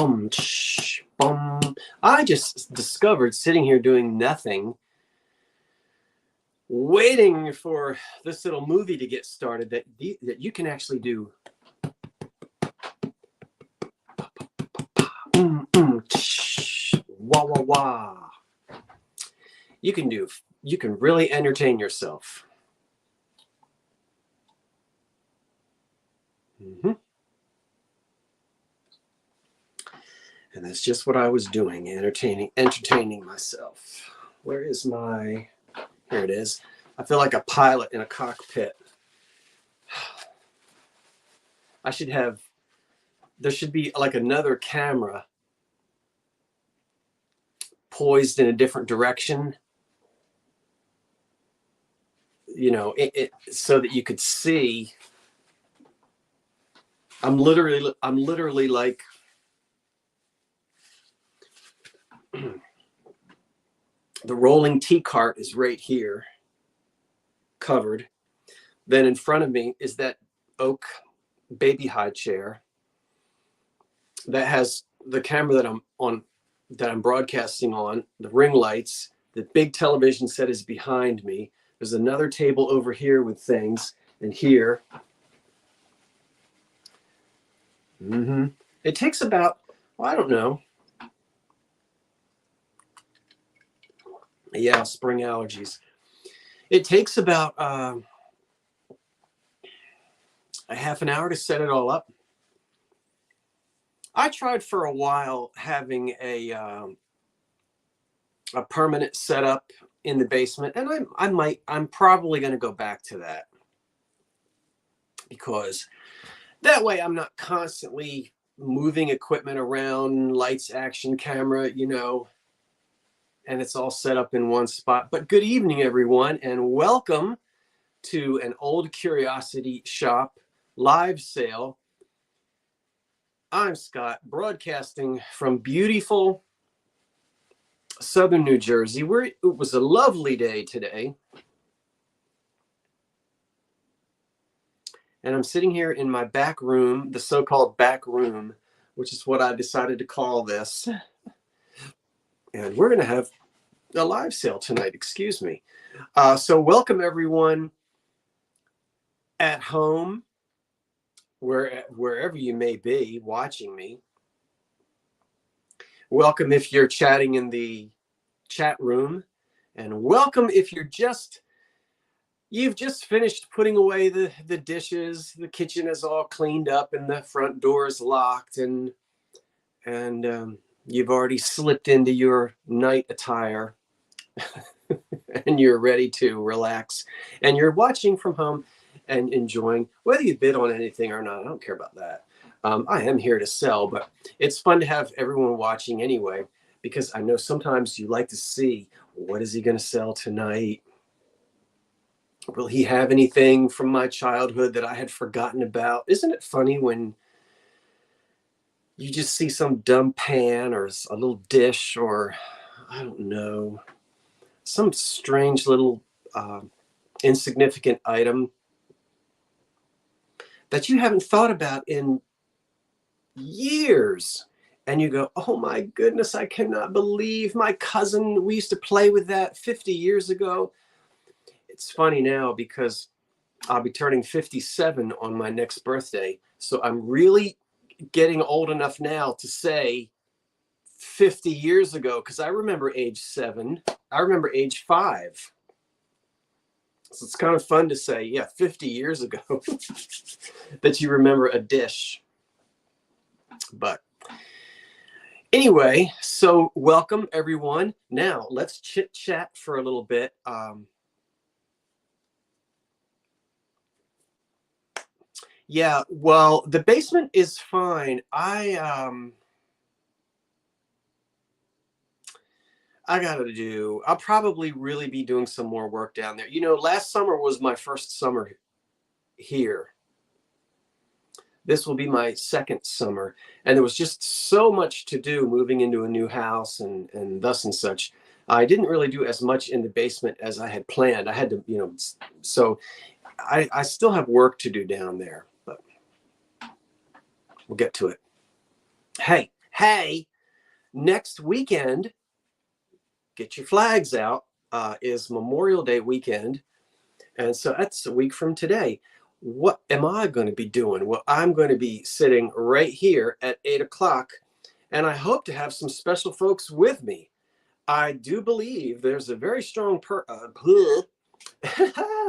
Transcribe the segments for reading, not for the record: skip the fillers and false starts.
Boom, shh, boom. I just discovered sitting here doing nothing, waiting for this little movie to get started, that you can actually do. Wah, wah, wah. You can really entertain yourself. And that's just what I was doing, entertaining myself. Where is my, here it is. I feel like a pilot in a cockpit. There should be like another camera poised in a different direction, you know, so that you could see. I'm literally like the rolling tea cart is right here, covered. Then in front of me is that oak baby high chair that has the camera that I'm broadcasting on, the ring lights. The big television set is behind me. There's another table over here with things, and here. It takes about, well, I don't know. Yeah, spring allergies. It takes about a half an hour to set it all up. I tried for a while having a permanent setup in the basement, and I'm probably going to go back to that, because that way I'm not constantly moving equipment around, lights, action, camera, you know, and it's all set up in one spot. But good evening, everyone, and welcome to an Old Curiosity Shop live sale. I'm Scott, broadcasting from beautiful southern New Jersey, where it was a lovely day today. And I'm sitting here in my back room, the so-called back room, which is what I decided to call this. And we're going to have a live sale tonight, excuse me. So welcome everyone at home, wherever you may be watching me. Welcome if you're chatting in the chat room, and welcome if you've just finished putting away the dishes, the kitchen is all cleaned up, and the front door is locked, and you've already slipped into your night attire and you're ready to relax, and you're watching from home and enjoying, whether you bid on anything or not. I don't care about that. I am here to sell, but it's fun to have everyone watching anyway, because I know sometimes you like to see, what is he going to sell tonight? Will he have anything from my childhood that I had forgotten about? Isn't it funny when you just see some dumb pan or a little dish, or I don't know, some strange little insignificant item that you haven't thought about in years, and you go, oh my goodness, I cannot believe my cousin, we used to play with that 50 years ago. It's funny now because I'll be turning 57 on my next birthday, so I'm really getting old enough now to say 50 years ago, because I remember age 7, I remember age 5. So it's kind of fun to say, yeah, 50 years ago that you remember a dish. But anyway, so welcome everyone. Now let's chit chat for a little bit. Yeah, well, the basement is fine. I'll probably really be doing some more work down there. You know, last summer was my first summer here. This will be my second summer, and there was just so much to do moving into a new house and thus and such. I didn't really do as much in the basement as I had planned. I had to, you know, so I still have work to do down there, but we'll get to it. Hey, Hey, next weekend, get your flags out, is Memorial Day weekend. And so that's a week from today. What am I going to be doing? Well, I'm going to be sitting right here at 8 o'clock, and I hope to have some special folks with me. I do believe there's a very strong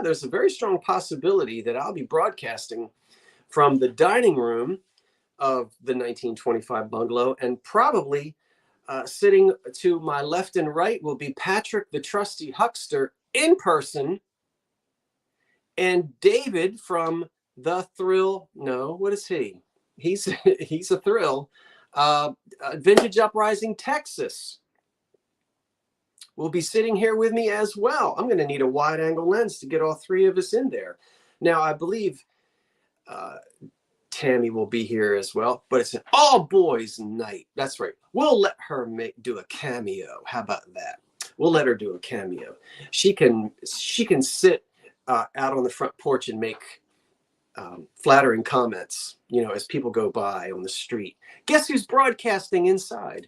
there's a very strong possibility that I'll be broadcasting from the dining room of the 1925 bungalow, and probably sitting to my left and right will be Patrick, the trusty huckster, in person, and David from the Thrill. No, what is he? He's he's a Thrill. Vintage Uprising, Texas, will be sitting here with me as well. I'm going to need a wide angle lens to get all three of us in there. Now, I believe Tammy will be here as well, but it's an all boys night. That's right. We'll let her do a cameo. How about that? We'll let her do a cameo. She can sit out on the front porch and make flattering comments, you know, as people go by on the street. Guess who's broadcasting inside?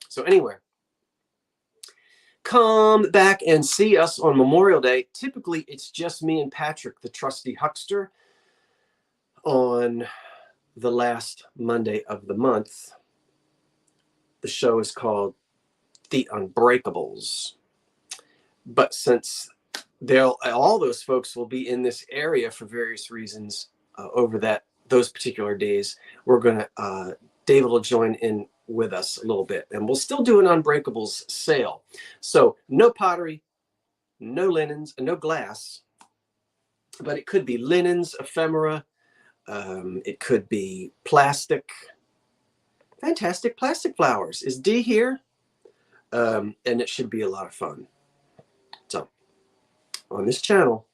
So anyway, come back and see us on Memorial Day. Typically, it's just me and Patrick, the trusty huckster, on the last Monday of the month. The show is called The Unbreakables. But since all those folks will be in this area for various reasons over those particular days, we're going to, David will join in with us a little bit, and we'll still do an Unbreakables sale. So no pottery, no linens, no glass, but it could be linens, ephemera. It could be plastic. Fantastic plastic flowers. Is Dee here? And it should be a lot of fun. So on this channel,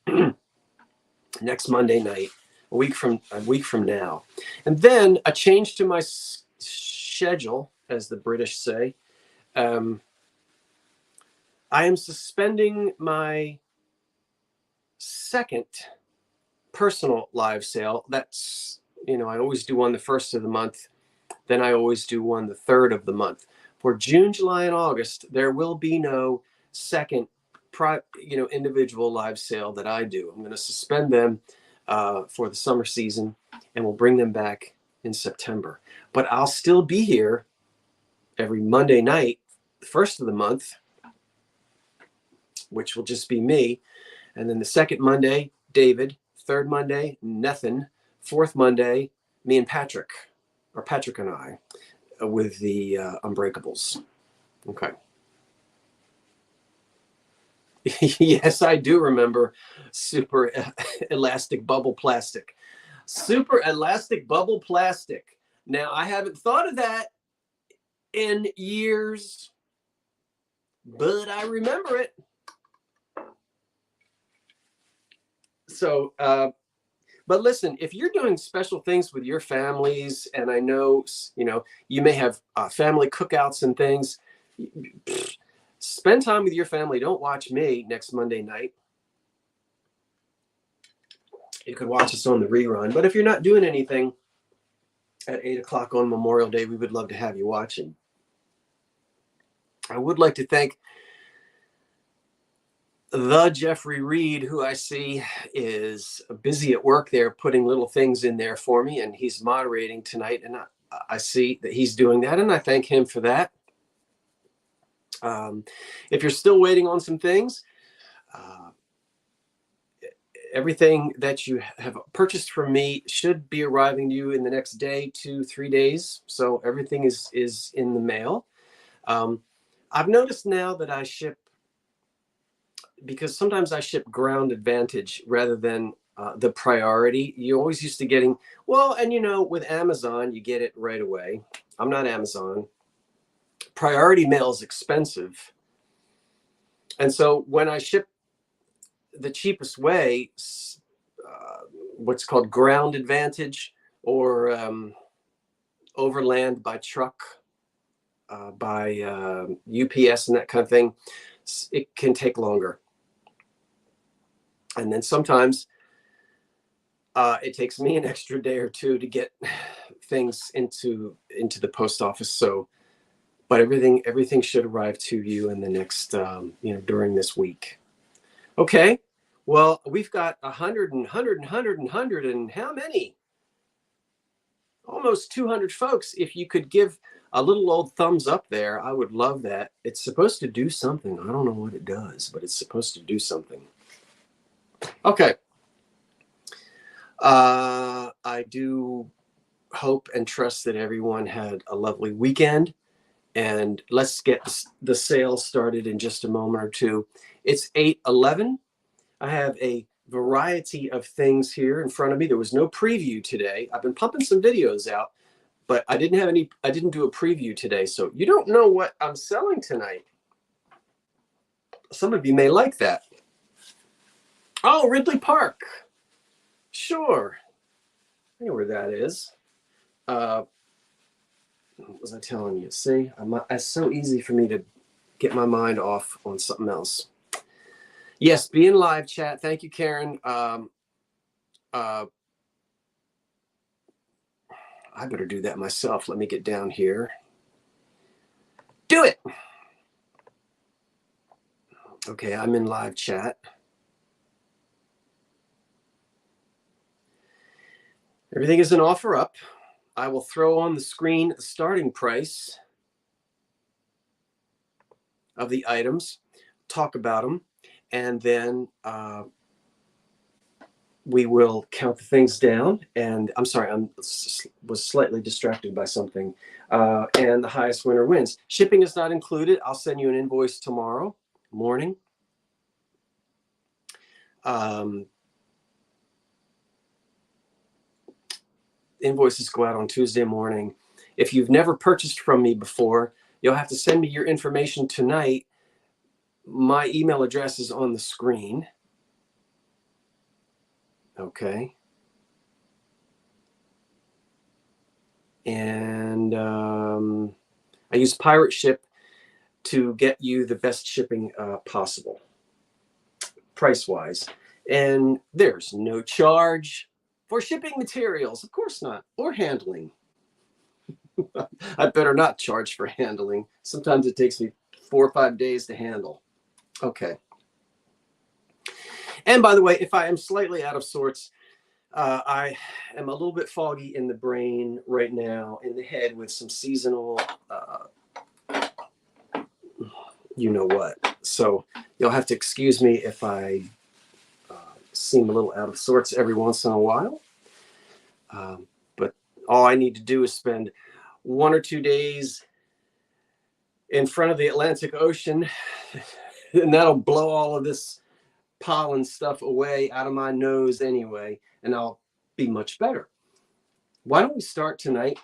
next Monday night, a week from now, and then a change to my schedule, as the British say. I am suspending my second personal live sale. That's, you know, I always do one the first of the month, then I always do one the third of the month. For June, July, and August, there will be no second individual live sale that I do. I'm going to suspend them for the summer season, and we'll bring them back in September. But I'll still be here every Monday night, the first of the month, which will just be me. And then the second Monday, David. Third Monday, nothing. Fourth Monday, me and Patrick, or Patrick and I, with the Unbreakables. Okay. Yes, I do remember super elastic bubble plastic. Super elastic bubble plastic. Now, I haven't thought of that in years, but I remember it. So, but listen, if you're doing special things with your families, and I know, you know, you may have family cookouts and things, spend time with your family. Don't watch me next Monday night. You could watch us on the rerun. But if you're not doing anything at 8 o'clock on Memorial Day, we would love to have you watching. I would like to thank the Jeffrey Reed, who I see is busy at work there, putting little things in there for me, and he's moderating tonight, and I see that he's doing that, and I thank him for that. If you're still waiting on some things, everything that you have purchased from me should be arriving to you in the next day to 3 days. So everything is in the mail. I've noticed now that I ship, because sometimes I ship Ground Advantage rather than the Priority. You always used to getting, well, and you know, with Amazon, you get it right away. I'm not Amazon. Priority mail is expensive. And so when I ship the cheapest way, what's called Ground Advantage, or overland by truck, by UPS and that kind of thing, it can take longer. And then sometimes it takes me an extra day or two to get things into the post office. So but everything should arrive to you in the next, during this week. Okay. Well, we've got 100 and how many? Almost 200 folks. If you could give a little old thumbs up there, I would love that. It's supposed to do something. I don't know what it does, but it's supposed to do something. Okay. I do hope and trust that everyone had a lovely weekend. And let's get the sale started in just a moment or two. It's 8:11. I have a variety of things here in front of me. There was no preview today. I've been pumping some videos out, but I didn't do a preview today. So you don't know what I'm selling tonight. Some of you may like that. Oh, Ridley Park. Sure. I know where that is. What was I telling you? See, it's so easy for me to get my mind off on something else. Yes, be in live chat. Thank you, Karen. I better do that myself. Let me get down here. Do it. Okay, I'm in live chat. Everything is an offer up. I will throw on the screen the starting price of the items, talk about them, and then we will count the things down. And I'm sorry, was slightly distracted by something. And the highest winner wins. Shipping is not included. I'll send you an invoice tomorrow morning. Invoices go out on Tuesday morning. If you've never purchased from me before, you'll have to send me your information tonight. My email address is on the screen. Okay. And I use Pirate Ship to get you the best shipping possible, price-wise. And there's no charge for shipping materials, of course not, or handling. I better not charge for handling. Sometimes it takes me 4 or 5 days to handle. Okay. And by the way, if I am slightly out of sorts, I am a little bit foggy in the brain right now, in the head, with some seasonal, you know what. So you'll have to excuse me if I seem a little out of sorts every once in a while. But all I need to do is spend 1 or 2 days in front of the Atlantic Ocean, and that'll blow all of this pollen stuff away out of my nose anyway, and I'll be much better. Why don't we start tonight?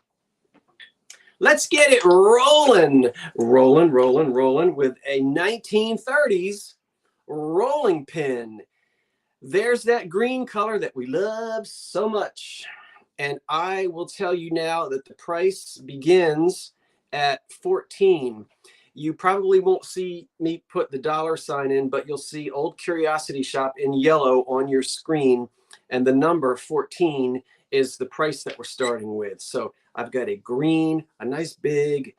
Let's get it rolling with a 1930s rolling pin. There's that green color that we love so much. And I will tell you now that the price begins at $14. You probably won't see me put the dollar sign in, but you'll see Old Curiosity Shop in yellow on your screen. And the number 14 is the price that we're starting with. So I've got a nice big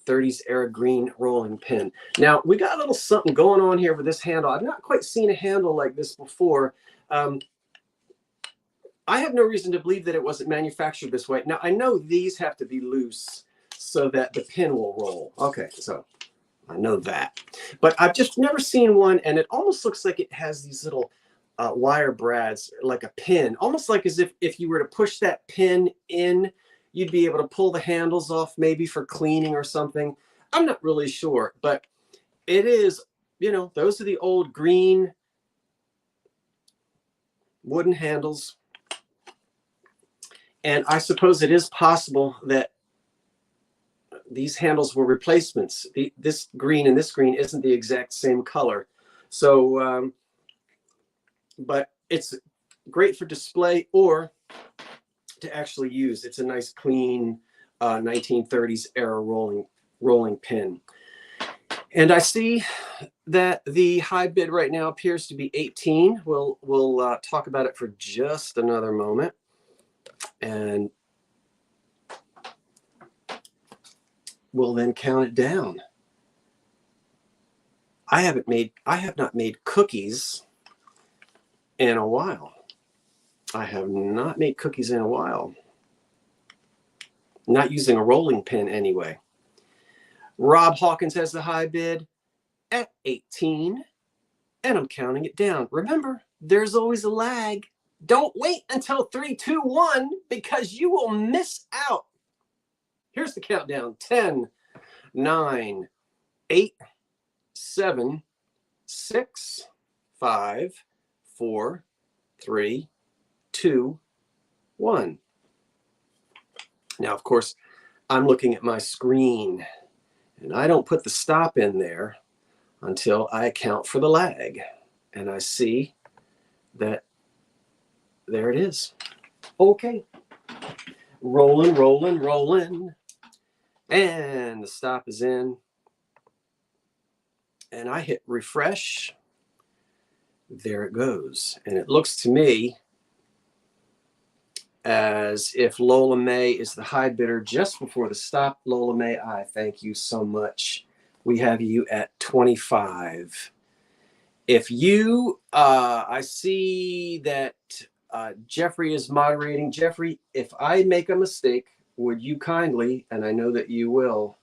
30s era green rolling pin. Now, we got a little something going on here with this handle. I've not quite seen a handle like this before. I have no reason to believe that it wasn't manufactured this way. Now, I know these have to be loose so that the pin will roll. Okay, so I know that. But I've just never seen one, and it almost looks like it has these little wire brads, like a pin, almost like as if you were to push that pin in, you'd be able to pull the handles off, maybe for cleaning or something. I'm not really sure, but it is, those are the old green wooden handles. And I suppose it is possible that these handles were replacements. This green and this green isn't the exact same color. So, but it's great for display or to actually use. It's a nice, clean 1930s era rolling pin. And I see that the high bid right now appears to be 18. We'll talk about it for just another moment. And will then count it down. I have not made cookies in a while. I have not made cookies in a while. Not using a rolling pin anyway. Rob Hawkins has the high bid at 18, and I'm counting it down. Remember, there's always a lag. Don't wait until 3, 2, 1 because you will miss out. Here's the countdown. 10, 9, 8, 7, 6, 5, 4, 3, 2, 1. Now, of course, I'm looking at my screen, and I don't put the stop in there until I account for the lag. And I see that there it is. Okay. Rolling, rolling, rolling. And the stop is in. And I hit refresh. There it goes. And it looks to me as if Lola May is the high bidder just before the stop. Lola May, I thank you so much. We have you at 25. If you, I see that Jeffrey is moderating. Jeffrey, if I make a mistake, would you kindly, and I know that you will,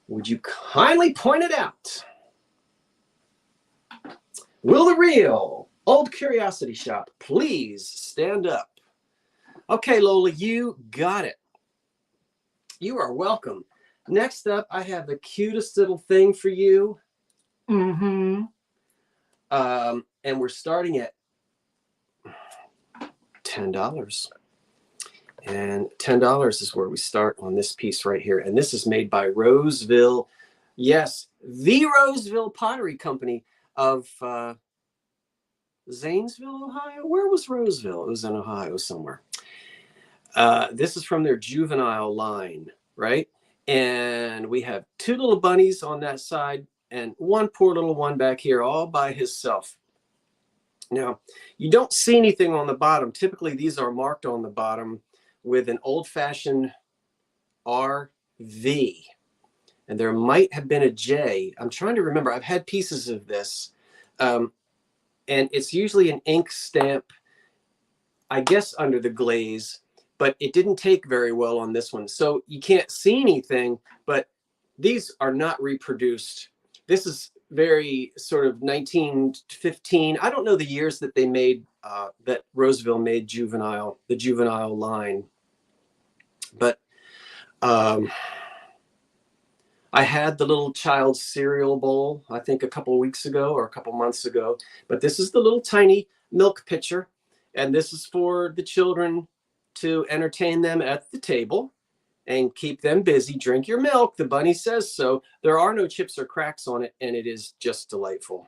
would you kindly point it out? Will the real Old Curiosity Shop please stand up? Okay, Lola, you got it. You are welcome. Next up, I have the cutest little thing for you. And we're starting at $10. And $10 is where we start on this piece right here. And this is made by Roseville. Yes, the Roseville Pottery Company of Zanesville, Ohio. Where was Roseville? It was in Ohio somewhere. This is from their juvenile line, right? And we have two little bunnies on that side and one poor little one back here all by himself. Now, you don't see anything on the bottom. Typically, these are marked on the bottom with an old-fashioned RV. And there might have been a J. I'm trying to remember. I've had pieces of this. And it's usually an ink stamp, I guess, under the glaze. But it didn't take very well on this one. So you can't see anything, but these are not reproduced. This is very sort of 1915. I don't know the years that they made, that Roseville made the juvenile line. But I had the little child's cereal bowl, I think a couple of weeks ago or a couple months ago. But this is the little tiny milk pitcher. And this is for the children to entertain them at the table and keep them busy. Drink your milk. The bunny says so. There are no chips or cracks on it, and it is just delightful.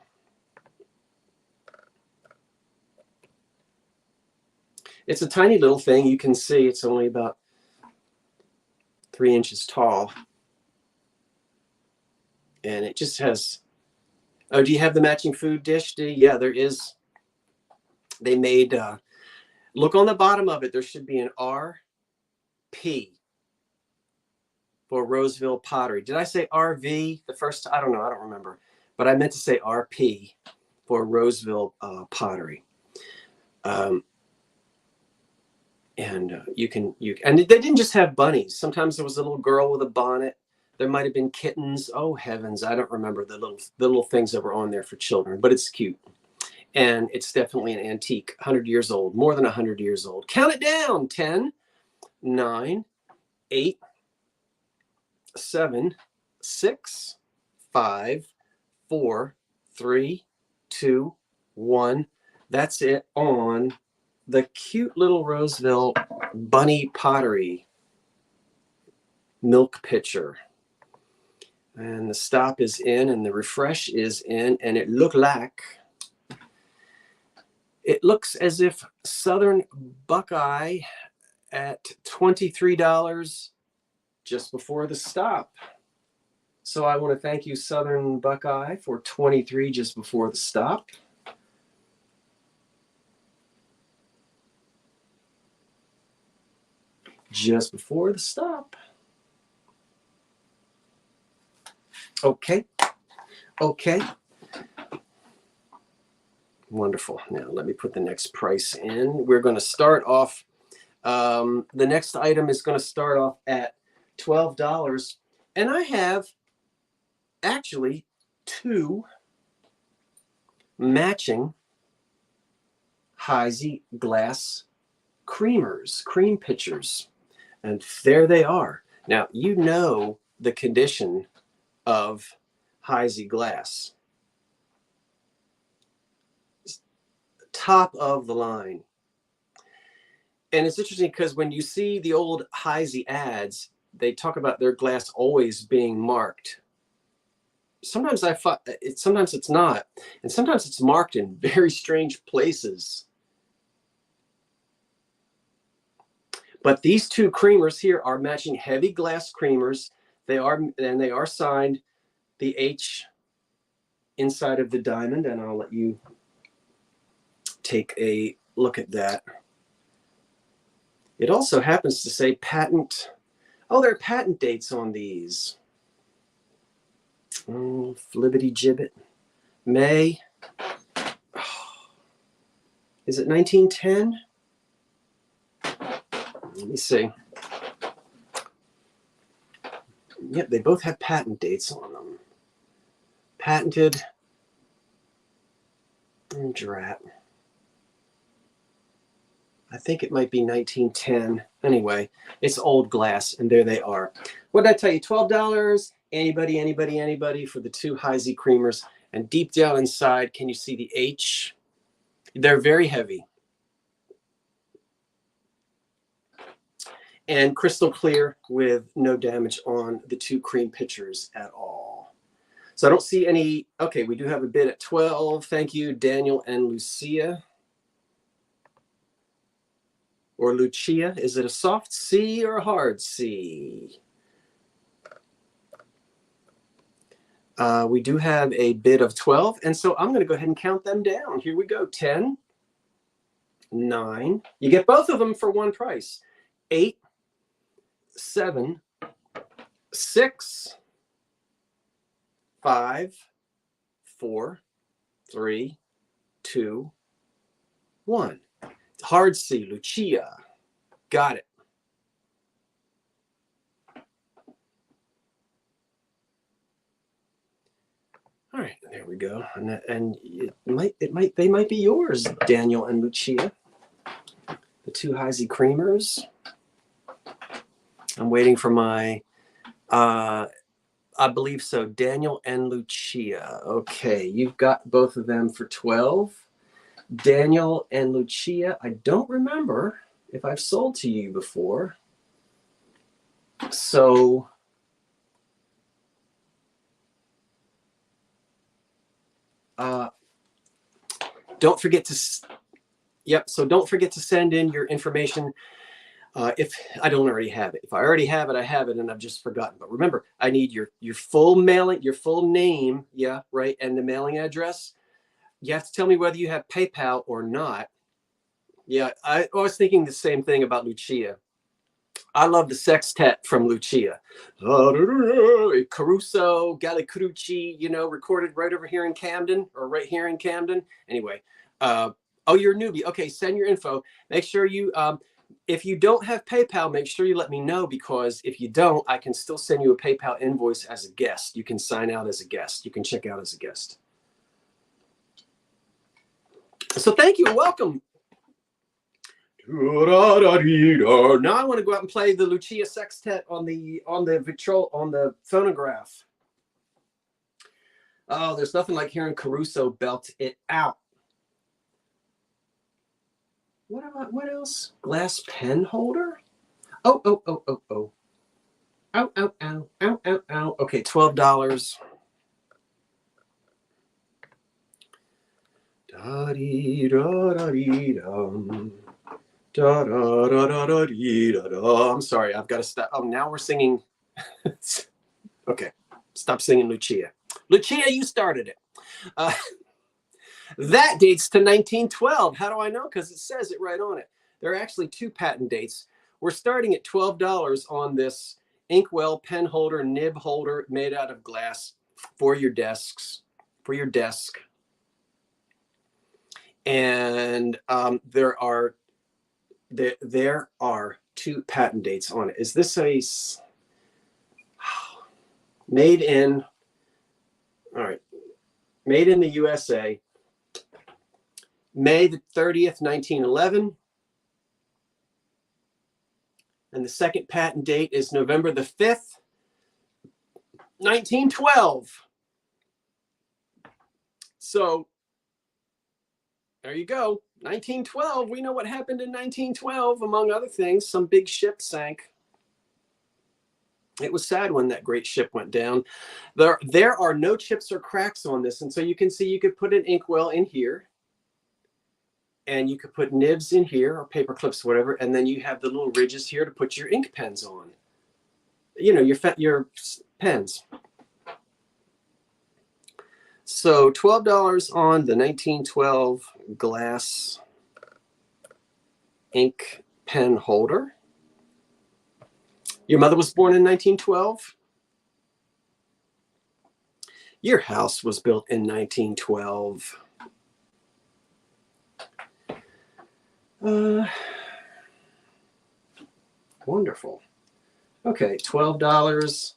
It's a tiny little thing. You can see it's only about 3 inches tall. And it just has, oh, do you have the matching food dish? Yeah, there is. They made, look on the bottom of it. There should be an RP for Roseville Pottery. Did I say RV the first time? I don't know. I don't remember. But I meant to say RP for Roseville Pottery. And you can, and they didn't just have bunnies. Sometimes there was a little girl with a bonnet. There might have been kittens. Oh, heavens. I don't remember the little things that were on there for children. But it's cute. And it's definitely an antique, 100 years old, more than 100 years old. Count it down. 10, 9, 8, 7, 6, 5, 4, 3, 2, 1. That's it on the cute little Roseville Bunny Pottery milk pitcher. And the stop is in and the refresh is in, and it looks as if Southern Buckeye at $23 just before the stop. So I want to thank you, Southern Buckeye, for 23 just before the stop. just before the stop. Okay. Okay. Wonderful. Now let me put the next price in. We're going to start off. The next item is going to start off at $12. And I have actually 2 matching Heisey glass creamers, cream pitchers. And there they are. Now, you know the condition of Heisey glass. Top of the line. And it's interesting because when you see the old Heisey ads, they talk about their glass always being marked. Sometimes sometimes it's not, and sometimes it's marked in very strange places. But these 2 creamers here are matching heavy glass creamers. They are signed the H inside of the diamond, and I'll let you take a look at that. It also happens to say patent. Oh, there are patent dates on these. Oh, flibbity gibbet. May. Oh, is it 1910? Let me see. Yep, they both have patent dates on them. Patented. Drat. I think it might be 1910. Anyway, it's old glass, and there they are. What did I tell you? $12. Anybody for the 2 Heisey creamers. And deep down inside, can you see the H? They're very heavy. And crystal clear with no damage on the 2 cream pitchers at all. So I don't see any. Okay, we do have a bid at 12. Thank you, Daniel and Lucia. Or Lucia. Is it a soft C or a hard C? We do have a bid of 12. And so I'm going to go ahead and count them down. Here we go. 10, 9. You get both of them for one price. 8, 7, 6, 5, 4, 3, 2, 1. Hard C, Lucia. Got it. All right, there we go. And they might be yours, Daniel and Lucia. The 2 Heisey creamers. I'm waiting for my, I believe so, Daniel and Lucia. Okay, you've got both of them for 12. Daniel and Lucia, I don't remember if I've sold to you before. So don't forget to, so don't forget to send in your information. If I don't already have it. If I already have it, I have it, and I've just forgotten. But remember, I need your full mailing, your full name, yeah, right, and the mailing address. You have to tell me whether you have PayPal or not. Yeah, I was thinking the same thing about Lucia. I love the sextet from Lucia. Caruso, Gallicrucci, recorded right over here in Camden, or right here in Camden. Anyway, oh, you're a newbie. Okay, send your info. Make sure you, if you don't have PayPal, make sure you let me know, because if you don't, I can still send you a PayPal invoice as a guest. You can sign out as a guest. You can check out as a guest. So thank you. Welcome. Now I want to go out and play the Lucia sextet on the phonograph. Oh, there's nothing like hearing Caruso belt it out. What else? Glass pen holder? Oh. Ow. Okay, $12. I'm sorry, I've got to stop. Oh, now we're singing. Okay, stop singing Lucia. Lucia, you started it. That dates to 1912. How do I know? Because it says it right on it. There are actually 2 patent dates. We're starting at $12 on this inkwell pen holder, nib holder made out of glass for your desks, for your desk. And there are 2 patent dates on it. Is this a made in? All right, made in the USA, May the 30th, 1911. And the second patent date is November the 5th, 1912. So there you go. 1912. We know what happened in 1912, among other things. Some big ship sank. It was sad when that great ship went down. There are no chips or cracks on this. And so you can see you could put an inkwell in here. And you could put nibs in here or paper clips, whatever. And then you have the little ridges here to put your ink pens on. You know, your pens. So $12 on the 1912 glass ink pen holder. Your mother was born in 1912. Your house was built in 1912. Wonderful. Okay, $12.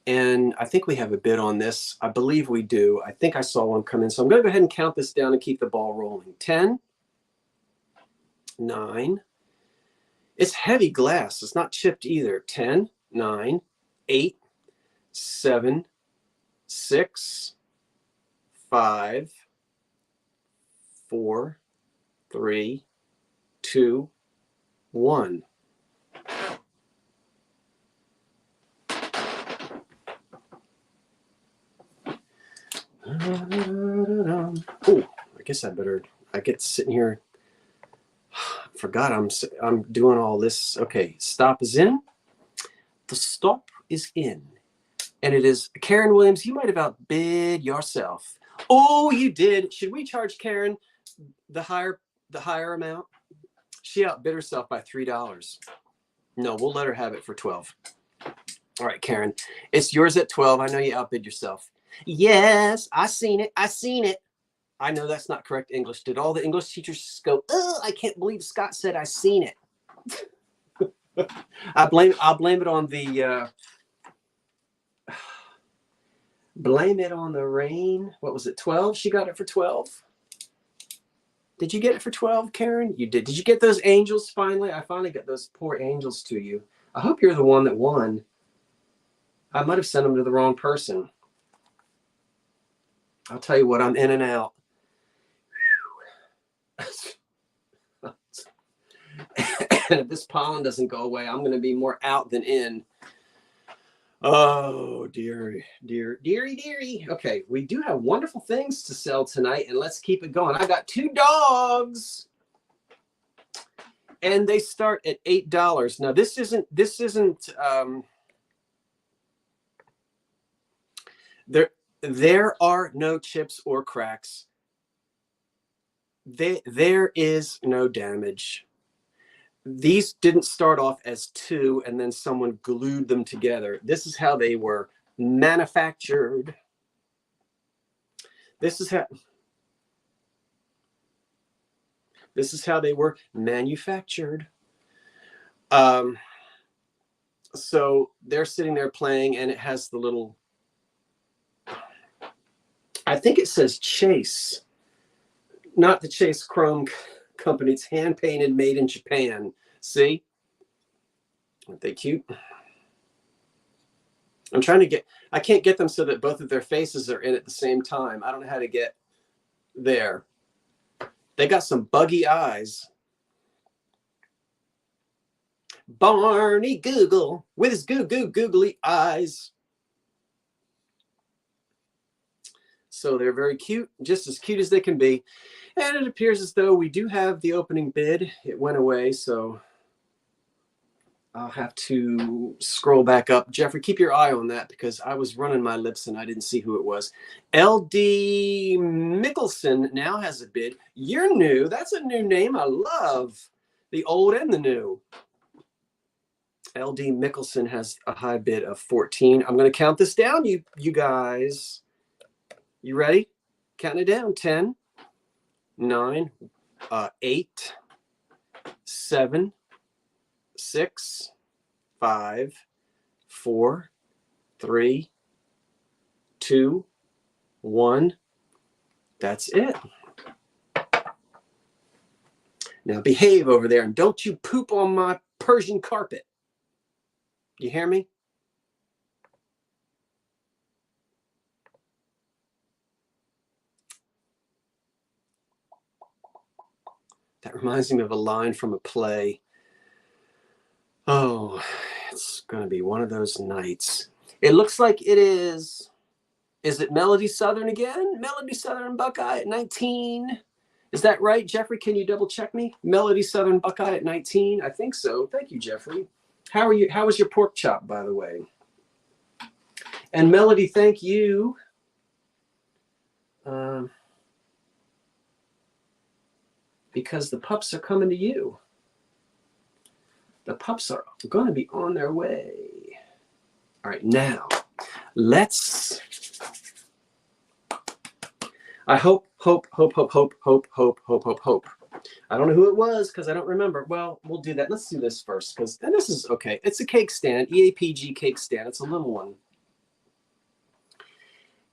And I think we have a bid on this. I believe we do. I think I saw one come in. So I'm going to go ahead and count this down and keep the ball rolling. 10, 9. It's heavy glass. It's not chipped either. 10, 9, 8, 7, 6, 5, 4, 3, 2, 1. Oh, I guess I get sitting here. Forgot I'm doing all this. Okay, stop is in. The stop is in. And it is Karen Williams. You might have outbid yourself. Oh, you did. Should we charge Karen the higher amount? She outbid herself by $3. No, we'll let her have it for 12. All right, Karen, it's yours at 12. I know you outbid yourself. Yes, I seen it. I seen it. I know that's not correct English. Did all the English teachers go, oh, I can't believe Scott said I seen it. I'll blame it on the blame it on the rain. What was it? 12? She got it for 12. Did you get it for 12, Karen? You did. Did you get those angels finally? I finally got those poor angels to you. I hope you're the one that won. I might have sent them to the wrong person. I'll tell you what, I'm in and out. And if this pollen doesn't go away, I'm going to be more out than in. Oh, dearie. Okay, we do have wonderful things to sell tonight, and let's keep it going. I got 2 dogs, and they start at $8. Now, this isn't. There are no chips or cracks. There is no damage. These didn't start off as 2 and then someone glued them together. This is how they were manufactured. This is how they were manufactured. So they're sitting there playing, and it has the little, I think it says Chase, not the Chase Chrome company. It's hand painted, made in Japan. See? Aren't they cute? I'm trying to get, I can't get them so that both of their faces are in at the same time. I don't know how to get there. They got some buggy eyes. Barney Google with his googly eyes. So they're very cute, just as cute as they can be. And it appears as though we do have the opening bid. It went away, so I'll have to scroll back up. Jeffrey, keep your eye on that because I was running my lips and I didn't see who it was. LD Mickelson now has a bid. You're new. That's a new name. I love the old and the new. LD Mickelson has a high bid of 14. I'm going to count this down, you guys. You ready? Counting it down. 10, 9, 8, 7, 6, 5, 4, 3, 2, 1. That's it. Now behave over there and don't you poop on my Persian carpet. You hear me? That reminds me of a line from a play. Oh, it's going to be one of those nights. It looks like it is. Is it Melody Southern again? Melody Southern Buckeye at 19. Is that right, Jeffrey? Can you double check me? Melody Southern Buckeye at 19. I think so. Thank you, Jeffrey. How are you? How was your pork chop, by the way? And Melody, thank you. Because the pups are coming to you. The pups are going to be on their way. All right, now let's. I hope. I don't know who it was because I don't remember. Well, we'll do that. Let's do this first because then this is okay. It's a cake stand, EAPG cake stand. It's a little one.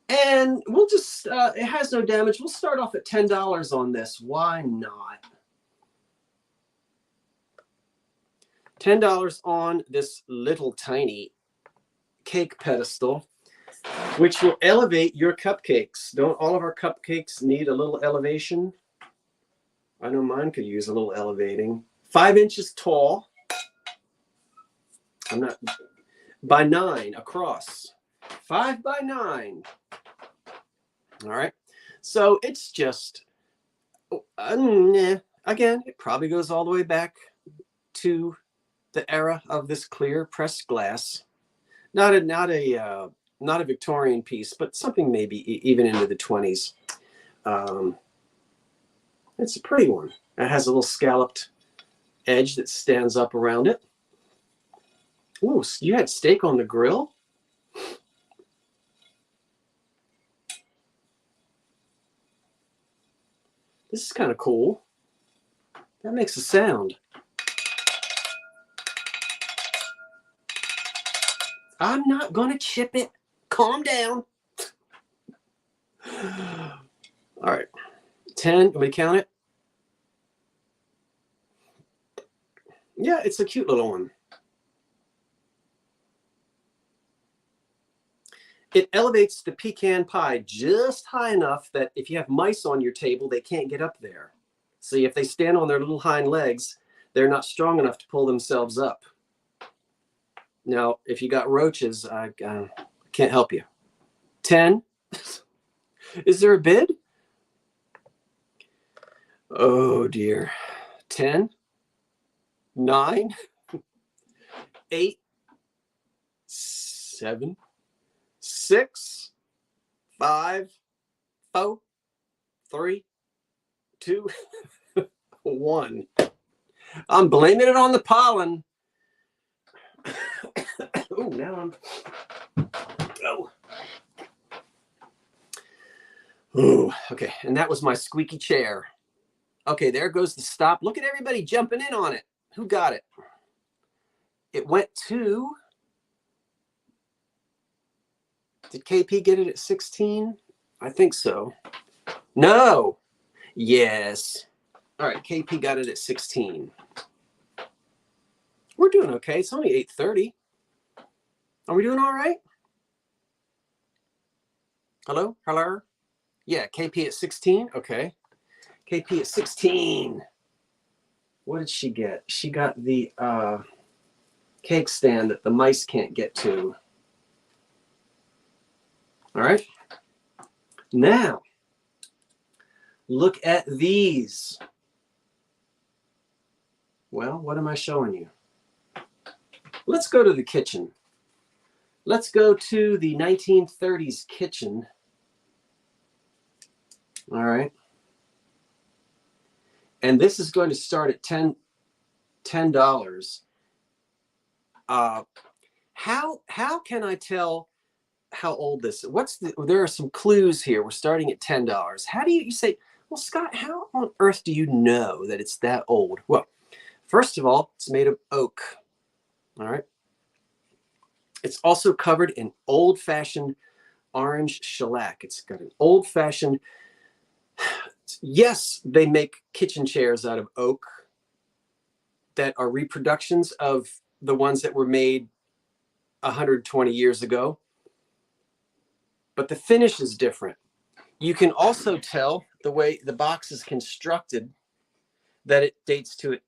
And we'll just, it has no damage. We'll start off at $10 on this. Why not? $10 on this little tiny cake pedestal, which will elevate your cupcakes. Don't all of our cupcakes need a little elevation? I know mine could use a little elevating. 5 inches tall. I'm not, by 9 across. 5 by 9. All right. So it's just, again, it probably goes all the way back to the era of this clear pressed glass. Not a Victorian piece, but something maybe even into the 20s. It's a pretty one. It has a little scalloped edge that stands up around it. Ooh, you had steak on the grill? This is kind of cool. That makes a sound. I'm not going to chip it. Calm down. All right. 10. Can we count it? Yeah, it's a cute little one. It elevates the pecan pie just high enough that if you have mice on your table, they can't get up there. See, if they stand on their little hind legs, they're not strong enough to pull themselves up. Now, if you got roaches, I can't help you. 10. Is there a bid? Oh, dear. 10, 9, 8, 7, 6, 5, 4, 3, 2, 1. I'm blaming it on the pollen. Oh, now I'm. Oh. Ooh, okay. And that was my squeaky chair. Okay, there goes the stop. Look at everybody jumping in on it. Who got it? It went to. Did KP get it at 16? I think so. No. Yes. All right, KP got it at 16. We're doing okay. It's only 8:30. Are we doing all right? Hello? Hello? Yeah, KP at 16. Okay. KP at 16. What did she get? She got the cake stand that the mice can't get to. All right. Now, look at these. Well, what am I showing you? Let's go to the kitchen. Let's go to the 1930s kitchen. All right. And this is going to start at $10. How can I tell how old this is? There are some clues here. We're starting at $10. How do you say, well, Scott, how on earth do you know that it's that old? Well, first of all, it's made of oak. All right. It's also covered in old-fashioned orange shellac. It's got an old-fashioned, yes, they make kitchen chairs out of oak that are reproductions of the ones that were made 120 years ago. But the finish is different. You can also tell the way the box is constructed that it dates to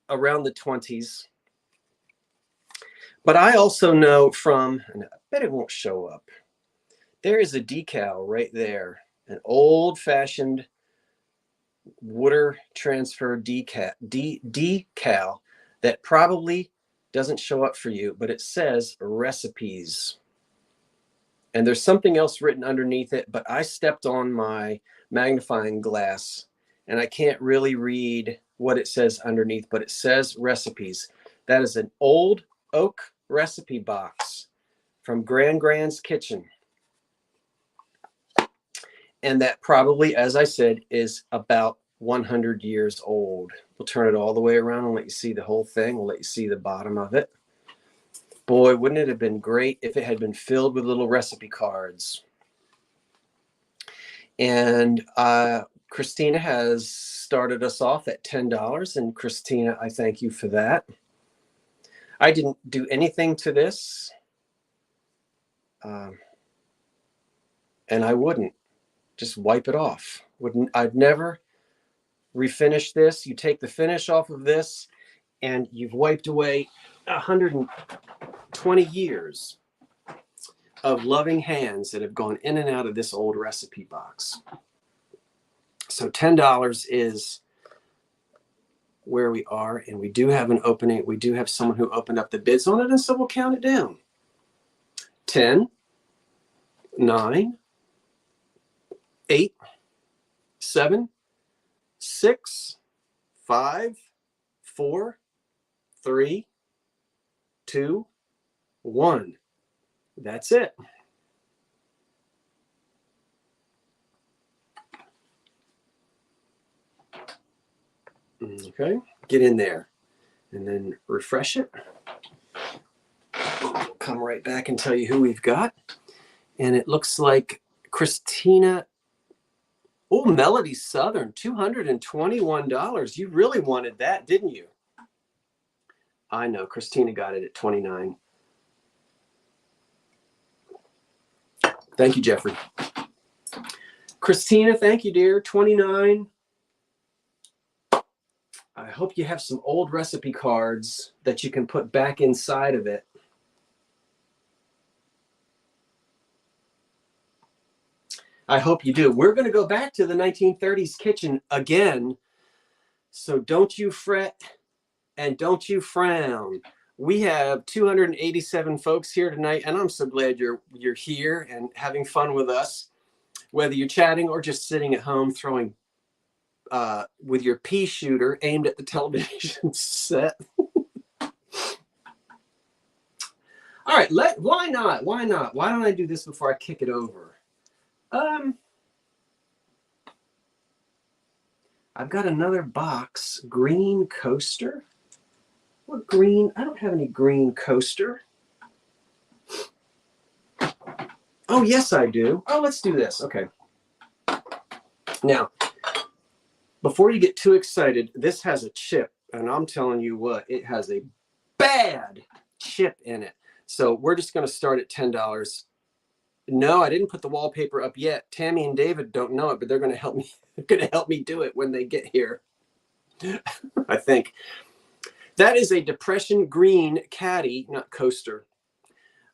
around the 20s. But I also know from, and I bet it won't show up, there is a decal right there, an old-fashioned water transfer decal that probably doesn't show up for you, but it says recipes. And there's something else written underneath it, but I stepped on my magnifying glass and I can't really read what it says underneath, but it says recipes. That is an old oak recipe box from Grand's Kitchen. And that probably, as I said, is about 100 years old. We'll turn it all the way around and let you see the whole thing. We'll let you see the bottom of it. Boy, wouldn't it have been great if it had been filled with little recipe cards. And Christina has started us off at $10. And Christina, I thank you for that. I didn't do anything to this. And I wouldn't. Just wipe it off. I'd never refinish this. You take the finish off of this and you've wiped away 120 years of loving hands that have gone in and out of this old recipe box. So $10 is where we are, and we do have an opening. We do have someone who opened up the bids on it, and so we'll count it down. 10, 9, 8, 7, 6, 5, 4, 3, 2, 1. That's it. Okay, get in there and then refresh it. We'll come right back and tell you who we've got. And it looks like Christina. Oh, Melody Southern, $221. You really wanted that, didn't you? I know. Christina got it at $29. Thank you, Jeffrey. Christina, thank you, dear. $29. I hope you have some old recipe cards that you can put back inside of it. I hope you do. We're going to go back to the 1930s kitchen again. So don't you fret and don't you frown. We have 287 folks here tonight, and I'm so glad you're here and having fun with us, whether you're chatting or just sitting at home throwing with your pea shooter aimed at the television set. All right, why not? Why not? Why don't I do this before I kick it over? I've got another box, green coaster. What green? I don't have any green coaster. Oh, yes, I do. Oh, let's do this. Okay. Now, before you get too excited, this has a chip, and I'm telling you what, it has a bad chip in it. So we're just going to start at $10. No, I didn't put the wallpaper up yet. Tammy and David don't know it, but they're going to help me. They're going to help me do it when they get here. I think that is a depression green caddy, not coaster,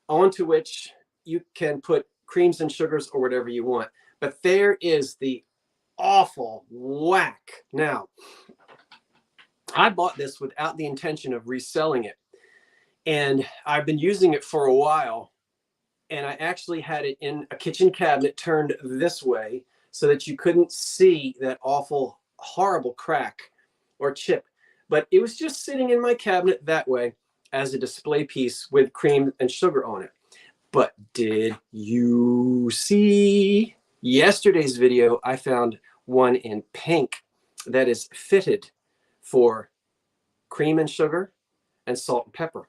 onto which you can put creams and sugars or whatever you want. But there is the awful whack. Now, I bought this without the intention of reselling it, and I've been using it for a while. And I actually had it in a kitchen cabinet turned this way so that you couldn't see that awful, horrible crack or chip. But it was just sitting in my cabinet that way. as a display piece with cream and sugar on it. But did you see yesterday's video? I found one in pink that is fitted for cream and sugar and salt and pepper.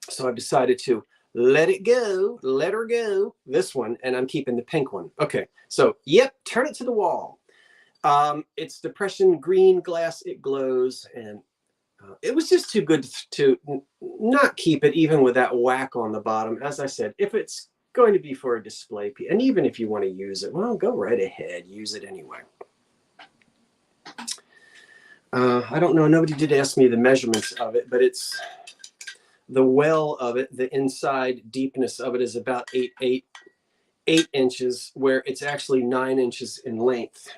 So I've decided to let her go, this one, and I'm keeping the pink one. Okay, so yep, turn it to the wall. It's depression green glass, it glows, and it was just too good to not keep it, even with that whack on the bottom. As I said, if it's going to be for a display piece, and even if you want to use it, well, go right ahead, use it anyway. I don't know, nobody did ask me the measurements of it, but it's the well of it, the inside deepness of it is about 8 inches, where it's actually 9 inches in length.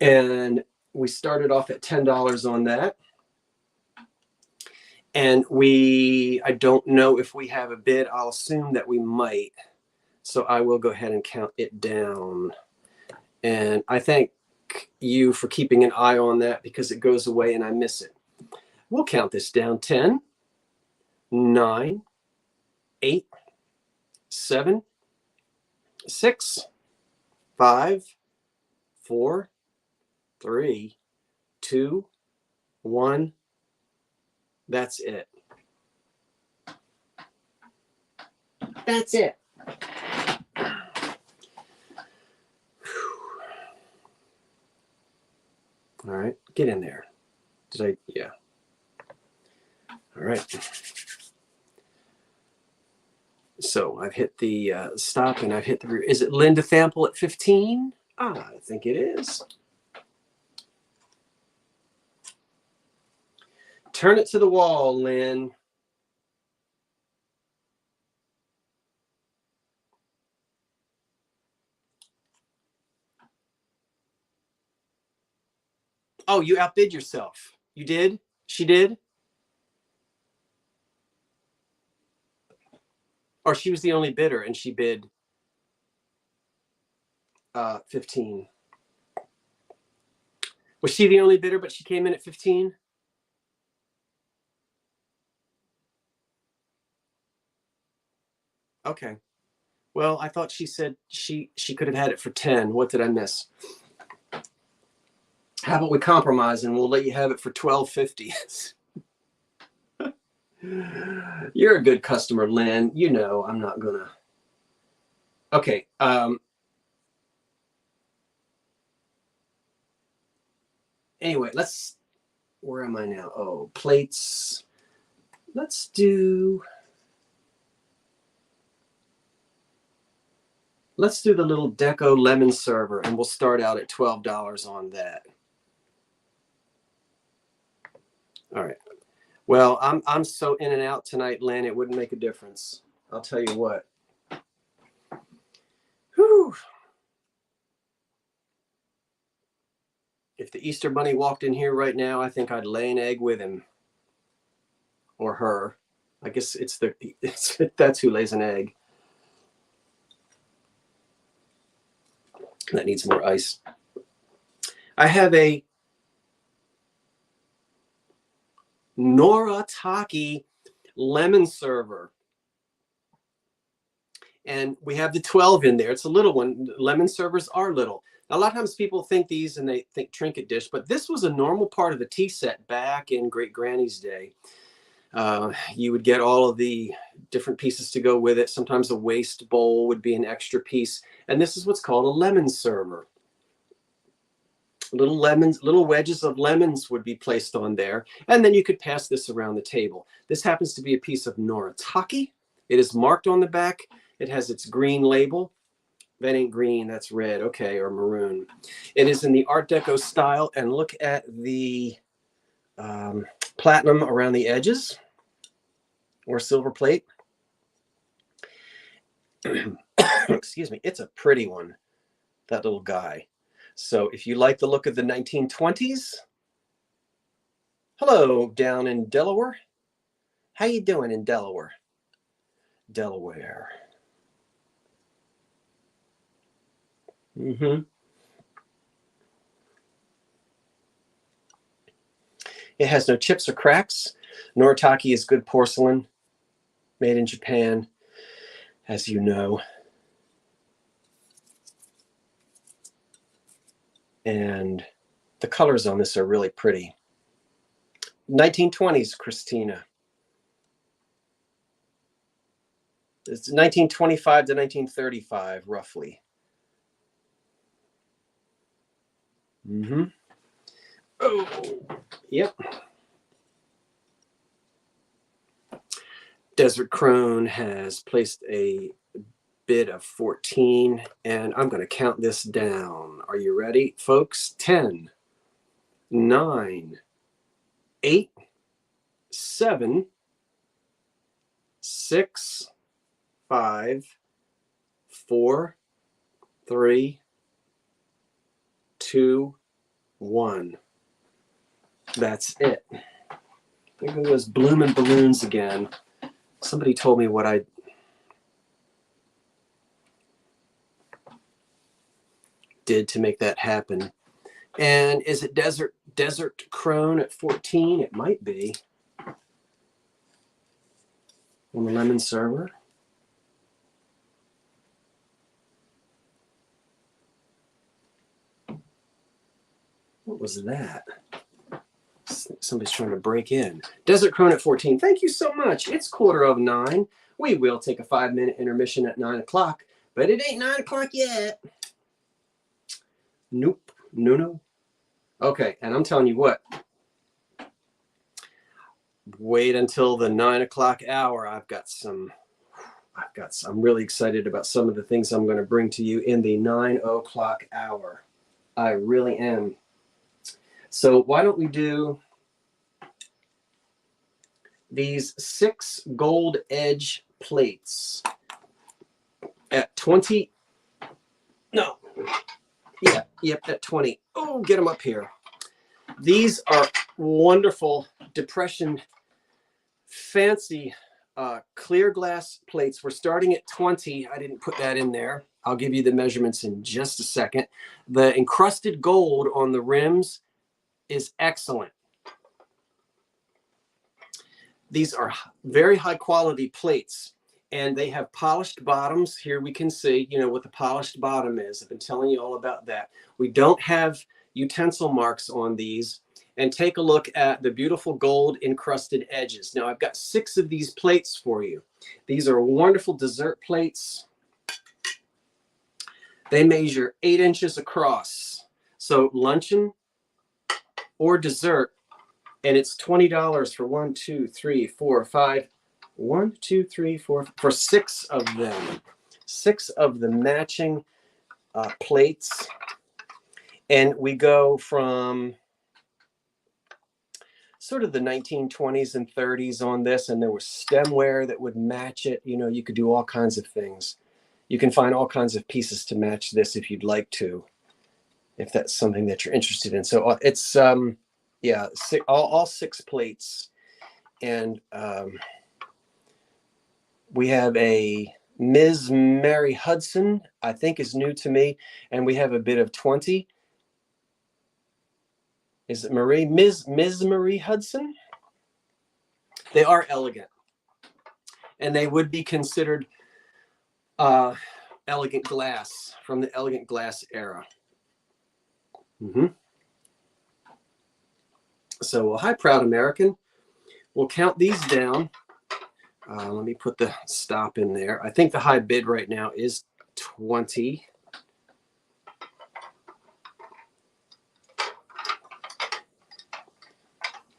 And we started off at $10 on that. And I don't know if we have a bid. I'll assume that we might. So I will go ahead and count it down. And I thank you for keeping an eye on that, because it goes away and I miss it. We'll count this down. 10, 9, 8, 7, 6, 5, 4, 3, 2, 1. That's it. That's it. All right, get in there. Yeah. All right. So I've hit the stop, and I've hit the, is it Linda Thample at 15? I think it is. Turn it to the wall, Lynn. Oh, you outbid yourself. You did? She did? Or she was the only bidder and she bid 15. Was she the only bidder, but she came in at 15? Okay. Well, I thought she said she could have had it for 10. What did I miss? How about we compromise and we'll let you have it for $12.50? You're a good customer, Lynn. You know I'm not gonna. Okay. Anyway, where am I now? Oh, plates. Let's do the little deco lemon server, and we'll start out at $12 on that. All right. Well, I'm so in and out tonight, Lynn, it wouldn't make a difference. I'll tell you what. Whew. If the Easter Bunny walked in here right now, I think I'd lay an egg with him. Or her. I guess that's who lays an egg. That needs more ice. I have a Noritake lemon server. And we have the 12 in there. It's a little one. Lemon servers are little. Now, a lot of times people think these and they think trinket dish, but this was a normal part of the tea set back in Great Granny's day. You would get all of the different pieces to go with it. Sometimes a waste bowl would be an extra piece. And this is what's called a lemon server. Little lemons, little wedges of lemons would be placed on there. And then you could pass this around the table. This happens to be a piece of Noritake. It is marked on the back. It has its green label. That ain't green, that's red, okay, or maroon. It is in the Art Deco style, and look at the platinum around the edges, or silver plate. Excuse me, it's a pretty one, that little guy. So if you like the look of the 1920s, hello down in Delaware. How you doing in Delaware? Delaware. It has no chips or cracks. Noritake is good porcelain, made in Japan, as you know. And the colors on this are really pretty. 1920s, Christina. It's 1925 to 1935, roughly. Mm-hmm. Oh, yep. Desert Crone has placed a bid of 14, and I'm going to count this down. Are you ready, folks? 10, 9, 8, 7, 6, 5, 4, 3, 2, 1. That's it. There go those blooming balloons again. Somebody told me what I did to make that happen. And is it Desert Crone at 14? It might be. On the lemon server. What was that? Somebody's trying to break in. Desert Crone at 14. Thank you so much. It's 9:15. We will take a 5-minute intermission at 9 o'clock, but it ain't 9 o'clock yet. Nope. No. Okay, and I'm telling you what. Wait until the 9 o'clock hour. I'm really excited about some of the things I'm going to bring to you in the 9 o'clock hour. I really am. So why don't we do these 6 gold edge plates at 20? No. Yeah, yep, at 20. Oh, get them up here. These are wonderful Depression fancy clear glass plates. We're starting at 20. I didn't put that in there. I'll give you the measurements in just a second. The encrusted gold on the rims is excellent. These are very high quality plates, and they have polished bottoms. Here we can see, what the polished bottom is. I've been telling you all about that. We don't have utensil marks on these. And take a look at the beautiful gold encrusted edges. Now I've got 6 of these plates for you. These are wonderful dessert plates. They measure 8 inches across. So luncheon or dessert, and it's $20 for 1, 2, 3, 4, 5. 1, 2, 3, 4 for 6 of them. 6 of the matching plates, and we go from sort of the 1920s and 30s on this, and there was stemware that would match it. You could do all kinds of things. You can find all kinds of pieces to match this if you'd like to, if that's something that you're interested in. So it's yeah, all 6 plates, and we have a Ms. Mary Hudson, I think is new to me, and we have a bid of 20. Is it Marie? Ms. Marie Hudson? They are elegant, and they would be considered elegant glass from the elegant glass era. So, Hi Proud American. We'll count these down. Let me put the stop in there. I think the high bid right now is 20.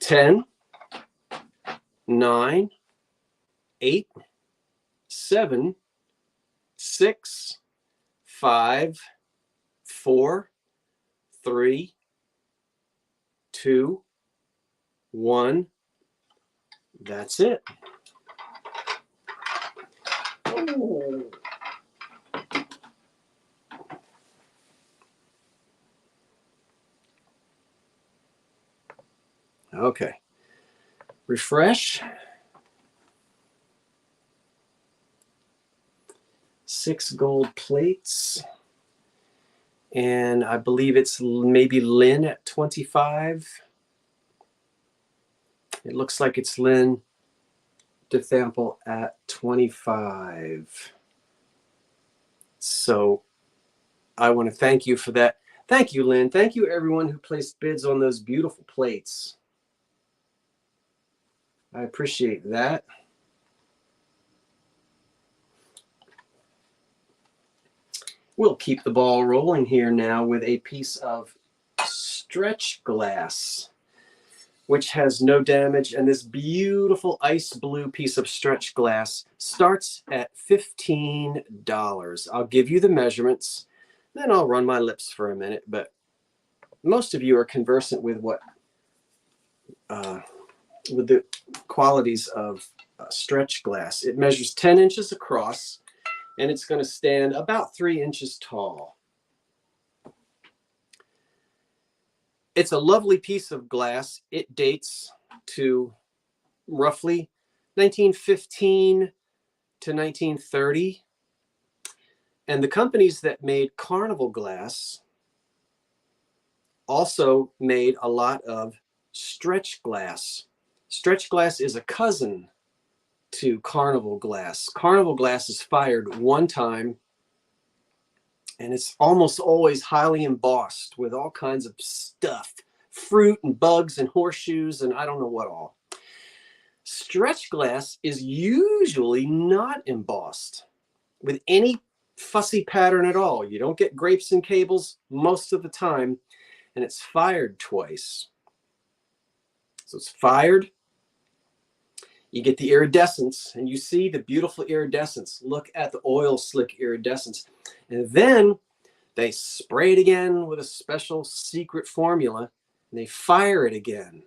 10, 9, 8, 7, 6, 5, 4, 3, 2, 1. That's it. Ooh. Okay. Refresh. 6 gold plates. And I believe it's maybe Lynn at 25. It looks like it's Lynn DeThample at 25. So I want to thank you for that. Thank you, Lynn. Thank you, everyone who placed bids on those beautiful plates. I appreciate that. We'll keep the ball rolling here now with a piece of stretch glass, which has no damage. And this beautiful ice blue piece of stretch glass starts at $15. I'll give you the measurements, then I'll run my lips for a minute. But most of you are conversant with what with the qualities of stretch glass. It measures 10 inches across, and it's going to stand about 3 inches tall. It's a lovely piece of glass. It dates to roughly 1915 to 1930. And the companies that made Carnival glass also made a lot of stretch glass. Stretch glass is a cousin to Carnival glass. Carnival glass is fired one time, and it's almost always highly embossed with all kinds of stuff, fruit and bugs and horseshoes and I don't know what all. Stretch glass is usually not embossed with any fussy pattern at all. You don't get grapes and cables most of the time, and it's fired twice. So it's fired. You get the iridescence, and you see the beautiful iridescence. Look at the oil slick iridescence. And then they spray it again with a special secret formula, and they fire it again.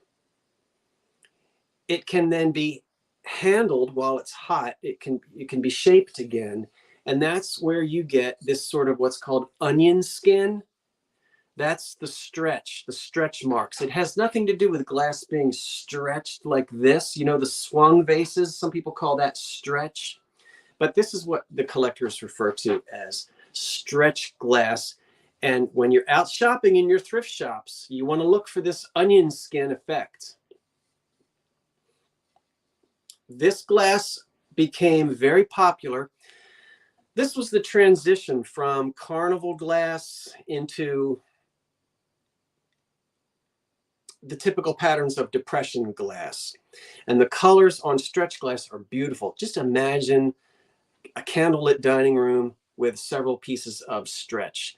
It can then be handled while it's hot. It can be shaped again, and that's where you get this sort of what's called onion skin. That's the stretch marks. It has nothing to do with glass being stretched like this. You know, the swung vases, some people call that stretch. But this is what the collectors refer to as stretch glass. And when you're out shopping in your thrift shops, you want to look for this onion skin effect. This glass became very popular. This was the transition from Carnival glass into the typical patterns of Depression glass. And the colors on stretch glass are beautiful. Just imagine a candlelit dining room with several pieces of stretch.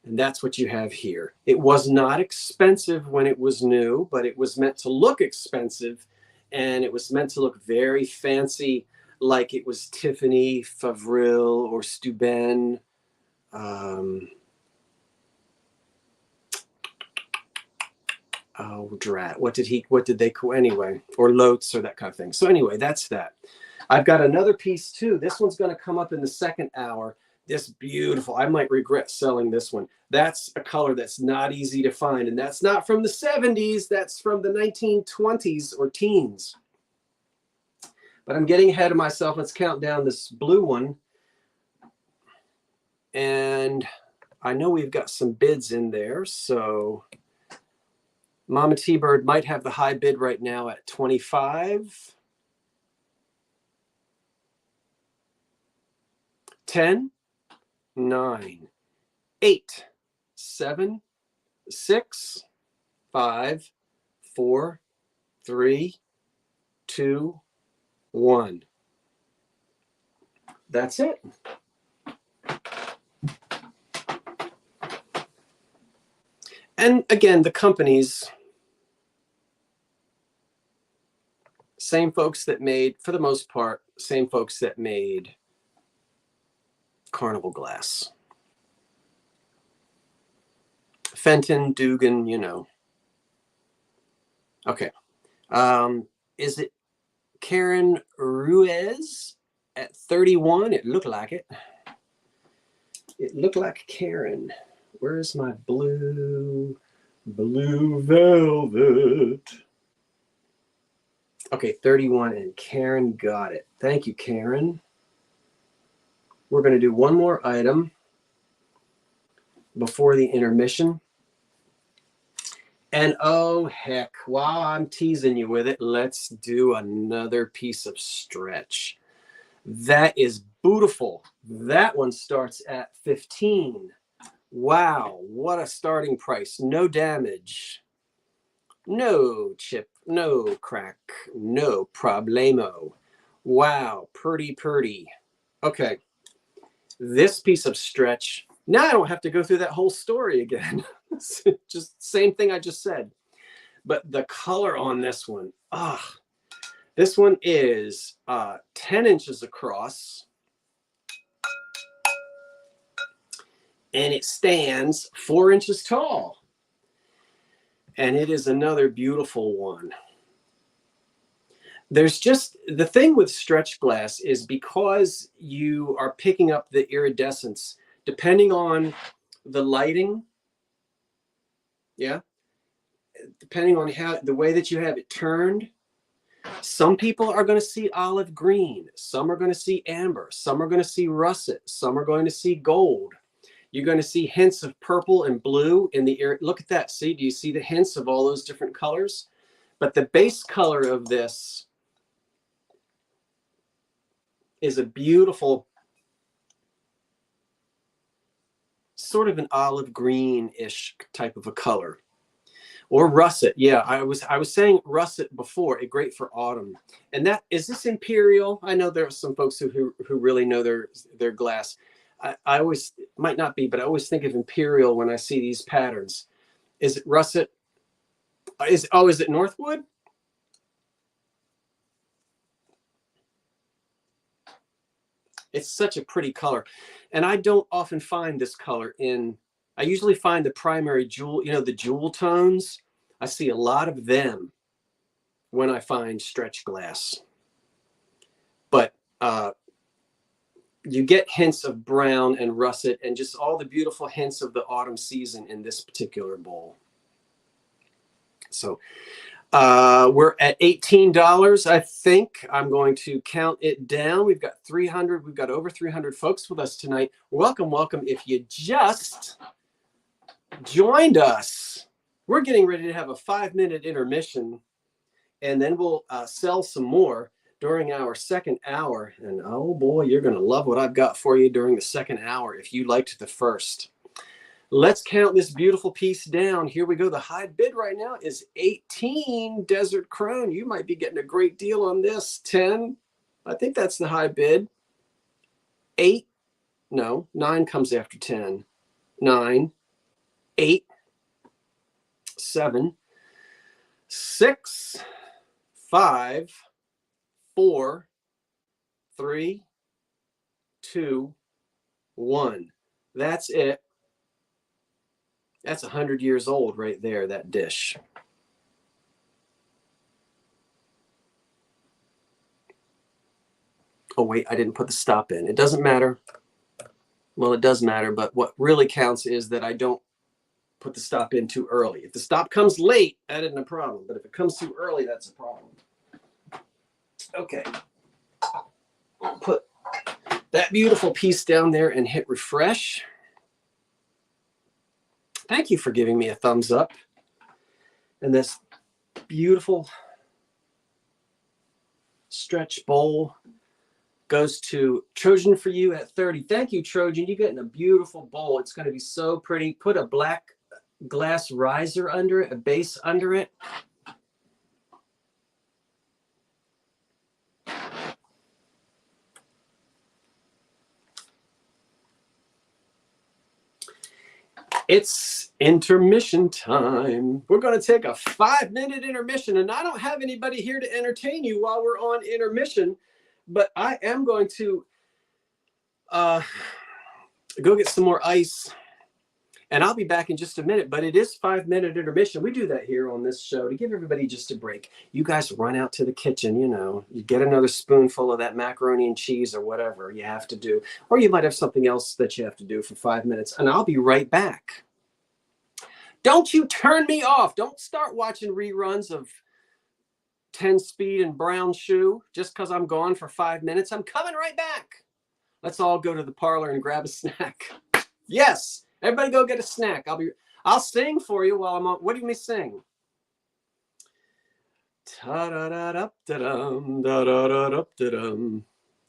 And that's what you have here. It was not expensive when it was new, but it was meant to look expensive, and it was meant to look very fancy, like it was Tiffany, Favril, or Steuben. Oh, drat. What did they call anyway? Or Lotz or that kind of thing. So anyway, that's that. I've got another piece too. This one's going to come up in the second hour. This beautiful, I might regret selling this one. That's a color that's not easy to find. And that's not from the 70s. That's from the 1920s or teens. But I'm getting ahead of myself. Let's count down this blue one. And I know we've got some bids in there. So Mama T-Bird might have the high bid right now at 25. 10, 9, 8, 7, 6, 5, 4, 3, 2, 1. That's it. And again, the companies, same folks that made, for the most part, same folks that made Carnival glass. Fenton, Dugan, you know. Okay. Is it Karen Ruiz at 31? It looked like it. It looked like Karen. Where's my blue velvet? Okay, 31, and Karen got it. Thank you, Karen. We're going to do one more item before the intermission. And oh, heck, while I'm teasing you with it, let's do another piece of stretch. That is beautiful. That one starts at 15. Wow, what a starting price. No damage. No chip, no crack, no problemo. Wow, pretty. Okay, this piece of stretch, now I don't have to go through that whole story again. Just same thing I just said. But the color on this one, this one is 10 inches across. And it stands 4 inches tall. And it is another beautiful one. There's just, the thing with stretch glass is because you are picking up the iridescence, depending on the lighting, yeah, depending on how, the way that you have it turned, some people are going to see olive green, some are going to see amber, some are going to see russet, some are going to see gold. You're going to see hints of purple and blue in the air. Look at that. See, do you see the hints of all those different colors? But the base color of this is a beautiful sort of an olive green-ish type of a color. Or russet. Yeah, I was saying russet before, great for autumn. And that, is this imperial? I know there are some folks who really know their glass. I always, might not be, but I always think of imperial when I see these patterns. Is it russet? Is it Northwood? It's such a pretty color. And I don't often find this color in, I usually find the primary jewel, you know, the jewel tones. I see a lot of them when I find stretch glass. But you get hints of brown and russet and just all the beautiful hints of the autumn season in this particular bowl. So we're at $18. I think I'm going to count it down. We've got over 300 folks with us tonight. Welcome. If you just joined us, we're getting ready to have a 5-minute intermission, and then we'll sell some more during our second hour. And oh boy, you're going to love what I've got for you during the second hour if you liked the first. Let's count this beautiful piece down. Here we go. The high bid right now is 18 Desert Crown. You might be getting a great deal on this. 10. I think that's the high bid. 8. No, 9 comes after 10. 9. 8. 7. 6. 5. 4, 3, 2, 1. That's it. That's 100 years old right there, that dish. Oh, wait, I didn't put the stop in. It doesn't matter. Well, it does matter, but what really counts is that I don't put the stop in too early. If the stop comes late, that isn't a problem. But if it comes too early, that's a problem. Okay. Put that beautiful piece down there and hit refresh. Thank you for giving me a thumbs up. And this beautiful stretch bowl goes to Trojan for you at 30. Thank you, Trojan. You're getting a beautiful bowl. It's going to be so pretty. Put a black glass riser under it, a base under it. It's intermission time. We're going to take a 5-minute intermission, and I don't have anybody here to entertain you while we're on intermission, but I am going to go get some more ice, and I'll be back in just a minute. But it is 5-minute intermission. We do that here on this show to give everybody just a break. You guys run out to the kitchen, you know, you get another spoonful of that macaroni and cheese or whatever you have to do, or you might have something else that you have to do for 5 minutes, and I'll be right back. Don't you turn me off. Don't start watching reruns of 10 Speed and Brown Shoe just because I'm gone for 5 minutes. I'm coming right back. Let's all go to the parlor and grab a snack. Yes, everybody go get a snack. I'll sing for you while I'm on. What do you mean sing?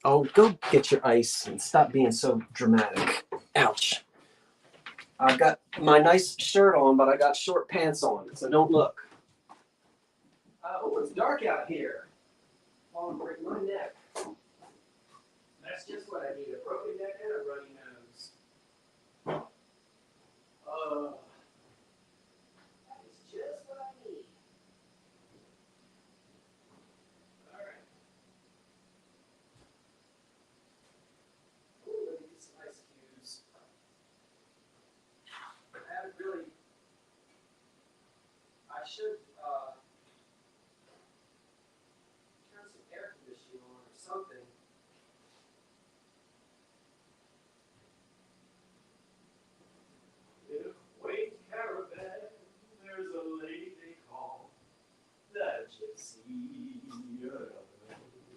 Oh, go get your ice and stop being so dramatic. Ouch. I've got my nice shirt on, but I got short pants on, so don't look. Oh, it's dark out here. Oh, I'm breaking my neck. That's just what I need, a broken neck and a runny nose. That is just what I need. All right. Ooh, let me get some ice cubes. I haven't really, I should turn some air conditioning on or something. In a quaint caravan, there's a lady they call the Gypsy.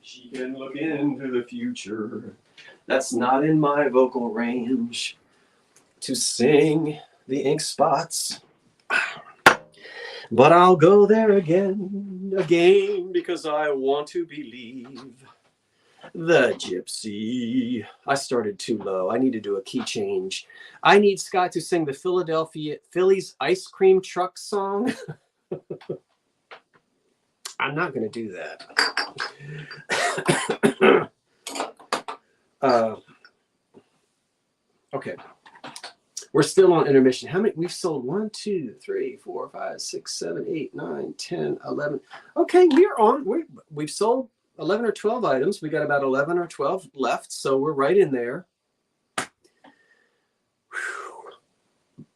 She can look into the future. That's not in my vocal range to sing the ink spots. But I'll go there again, because I want to believe the Gypsy. I started too low. I need to do a key change. I need Scott to sing the Phillies ice cream truck song. I'm not going to do that. Okay. We're still on intermission. How many? We've sold 1, 2, 3, 4, 5, 6, 7, 8, 9, 10, 11. Okay, we're on. We've sold 11 or 12 items. We got about 11 or 12 left, so we're right in there.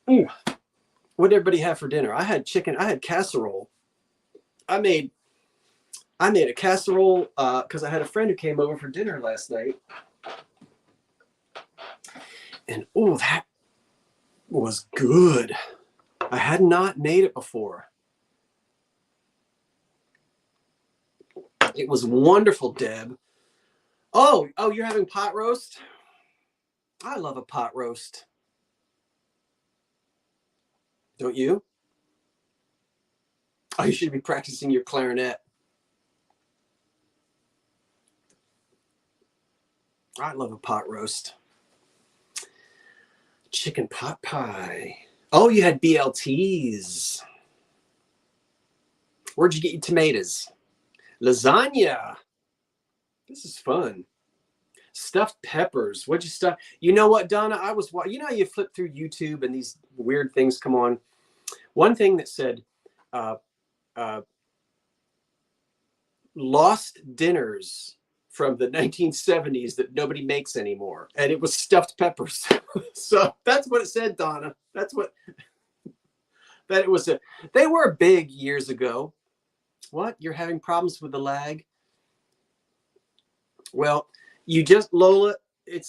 What did everybody have for dinner? I had chicken. I had casserole. I made a casserole because I had a friend who came over for dinner last night. And oh, that was good. I had not made it before. It was wonderful, Deb. Oh, you're having pot roast? I love a pot roast. Don't you? Oh, you should be practicing your clarinet. I love a pot roast. Chicken pot pie. Oh, you had BLTs. Where'd you get your tomatoes? Lasagna. This is fun. Stuffed peppers. What'd you stuff? You know what, Donna? You know how you flip through YouTube and these weird things come on? One thing that said lost dinners from the 1970s that nobody makes anymore. And it was stuffed peppers. So that's what it said, Donna. That's what that it was. They were big years ago. What? You're having problems with the lag? Well, you just, Lola,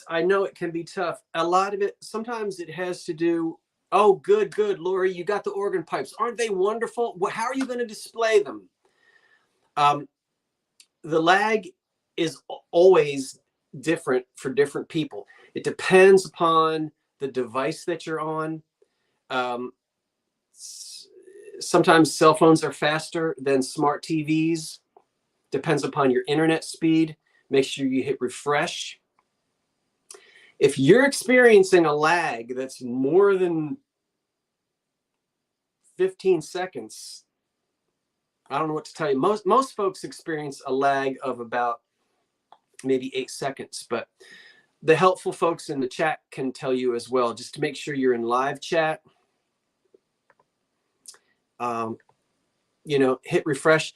I know it can be tough. A lot of it, sometimes it has to do, oh, good, Lori, you got the organ pipes. Aren't they wonderful? Well, how are you going to display them? The lag is always different for different people. It depends upon the device that you're on. Sometimes cell phones are faster than smart TVs. Depends upon your internet speed. Make sure you hit refresh. If you're experiencing a lag that's more than 15 seconds, I don't know what to tell you. Most folks experience a lag of about maybe 8 seconds, but the helpful folks in the chat can tell you as well, just to make sure you're in live chat. Hit refresh.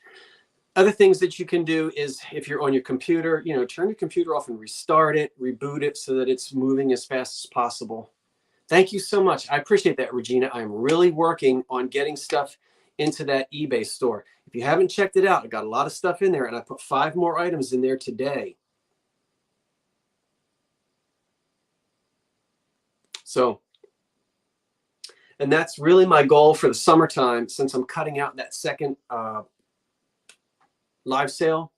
Other things that you can do is if you're on your computer, turn your computer off and restart it, reboot it so that it's moving as fast as possible. Thank you so much. I appreciate that, Regina. I'm really working on getting stuff into that eBay store. If you haven't checked it out, I got a lot of stuff in there, and I put 5 more items in there today. So, and that's really my goal for the summertime, since I'm cutting out that second live sale,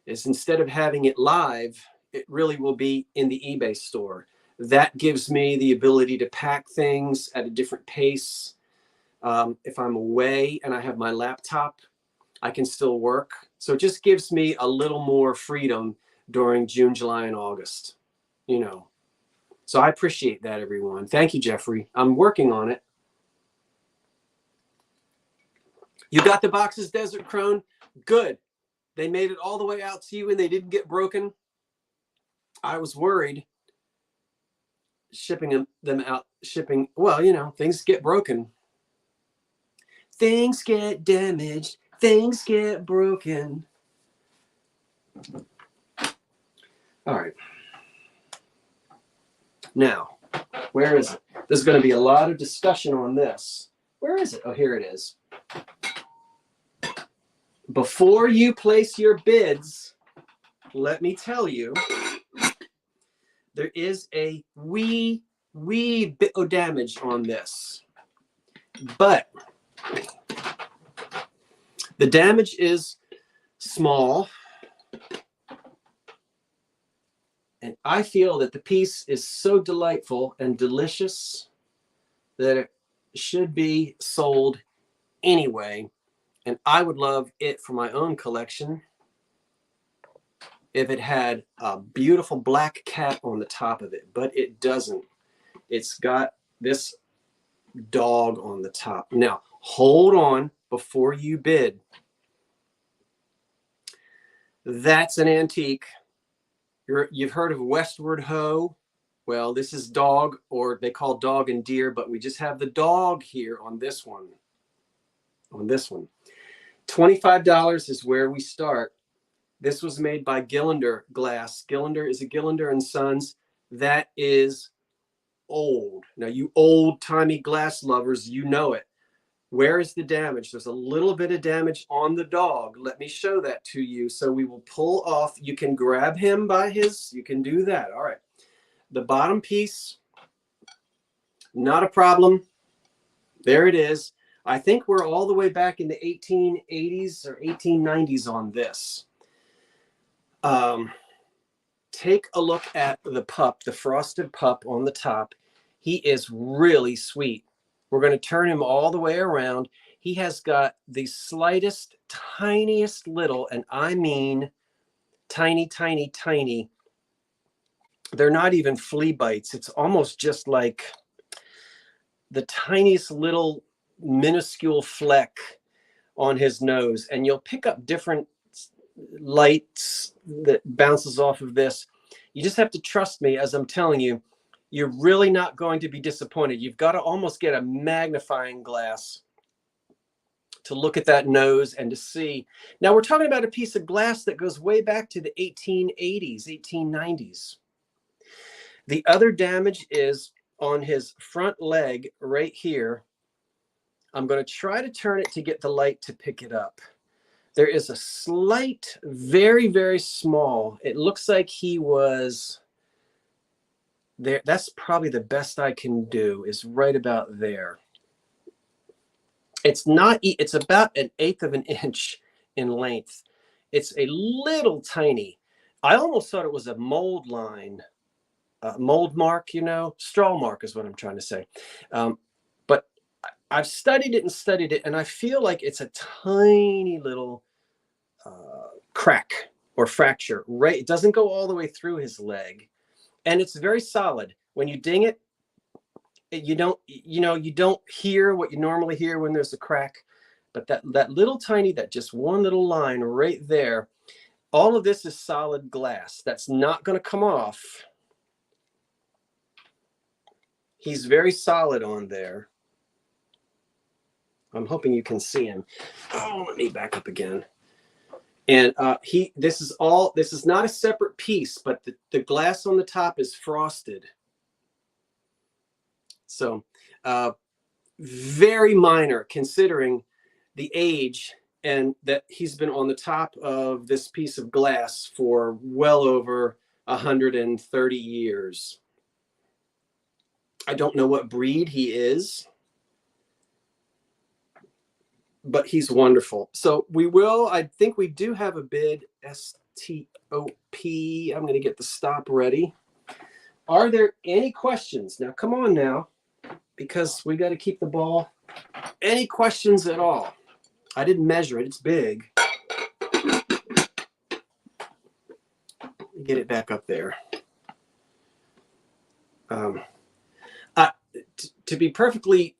is instead of having it live, it really will be in the eBay store. That gives me the ability to pack things at a different pace. If I'm away and I have my laptop, I can still work. So it just gives me a little more freedom during June, July, and August, you know. So I appreciate that, everyone. Thank you, Jeffrey. I'm working on it. You got the boxes, Desert Crone? Good. They made it all the way out to you and they didn't get broken. I was worried shipping them out, well, you know, things get broken. Things get damaged. Things get broken. All right. Now, where is it? There's going to be a lot of discussion on this. Where is it? Oh, here it is. Before you place your bids, let me tell you, there is a wee bit of damage on this. But the damage is small. And I feel that the piece is so delightful and delicious that it should be sold anyway. And I would love it for my own collection if it had a beautiful black cat on the top of it, but it doesn't. It's got this dog on the top. Now, hold on before you bid. That's an antique. You've heard of Westward Ho? Well, this is dog, or they call dog and deer, but we just have the dog here on this one. On this one. $25 is where we start. This was made by Gillinder Glass. Gillinder is a Gillinder and Sons. That is old. Now, you old-timey glass lovers, you know it. Where is the damage? There's a little bit of damage on the dog. Let me show that to you. So we will pull off. You can grab him by his, you can do that. All right. The bottom piece, not a problem. There it is. I think we're all the way back in the 1880s or 1890s on this. Take a look at the pup, the frosted pup on the top. He is really sweet. We're going to turn him all the way around. He has got the slightest, tiniest little, and I mean tiny, tiny, tiny. They're not even flea bites. It's almost just like the tiniest little minuscule fleck on his nose. And you'll pick up different lights that bounces off of this. You just have to trust me as I'm telling you. You're really not going to be disappointed. You've got to almost get a magnifying glass to look at that nose and to see. Now, we're talking about a piece of glass that goes way back to the 1880s, 1890s. The other damage is on his front leg right here. I'm going to try to turn it to get the light to pick it up. There is a slight, very, very small, it looks like he was there. That's probably the best I can do, is right about there. It's not, it's about 1/8 of an inch in length. It's a little tiny. I almost thought it was a mold line, mold mark, you know, straw mark is what I'm trying to say. But I've studied it, and I feel like it's a tiny little crack or fracture. Right, it doesn't go all the way through his leg. And it's very solid. When you ding it, you don't hear what you normally hear when there's a crack. But that little tiny, that just one little line right there, all of this is solid glass. That's not going to come off. He's very solid on there. I'm hoping you can see him. Oh, let me back up again. And this is not a separate piece, but the glass on the top is frosted. So very minor considering the age, and that he's been on the top of this piece of glass for well over 130 years. I don't know what breed he is, but he's wonderful. So I think we do have a bid, STOP. I'm going to get the stop ready Are there any questions? Now, come on now, because we got to keep the ball. Any questions at all? I didn't measure it. It's big. Get it back up there. To be perfectly,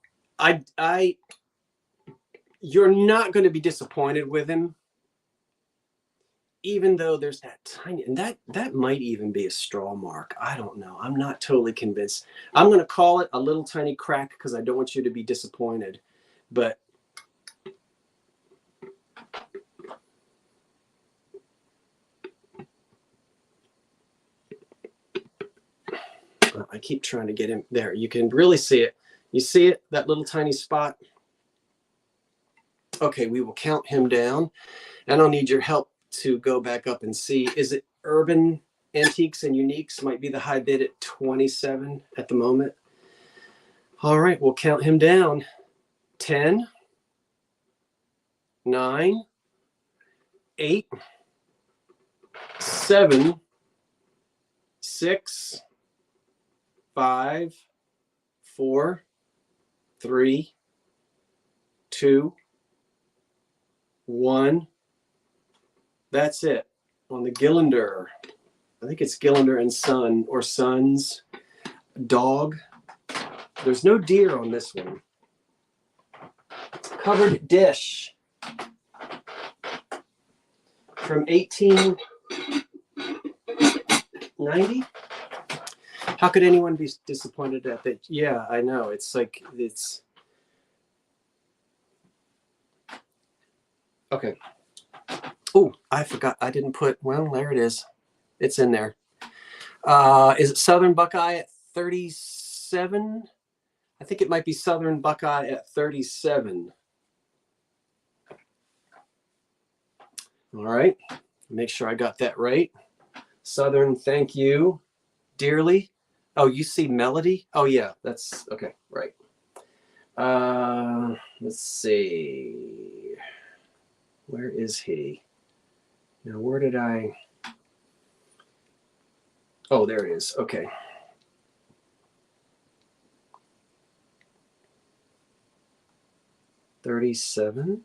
you're not going to be disappointed with him, even though there's that tiny, and that might even be a straw mark. I don't know. I'm not totally convinced. I'm going to call it a little tiny crack because I don't want you to be disappointed. But I keep trying to get him there. You can really see it. You see it, that little tiny spot? Okay, we will count him down. And I'll need your help to go back up and see. Is it Urban Antiques and Uniques? Might be the high bid at 27 at the moment. All right, we'll count him down. 10, 9, 8, 7, 6, 5, 4, 3, 2, 1. That's it on the Gillander. I think it's Gillander and Son or Sons dog. There's no deer on this one. Covered dish from 1890. How could anyone be disappointed at that? Yeah, I know. It's like, it's okay. Oh, I forgot. I didn't put, well, there it is. It's in there. Is it Southern Buckeye at 37? I think it might be Southern Buckeye at 37. All right. Make sure I got that right. Southern, thank you. Dearly. Oh, you see Melody? Oh, yeah. That's okay. Right. Let's see. Where is he? Now, where did I? Oh, there it is. Okay. $37.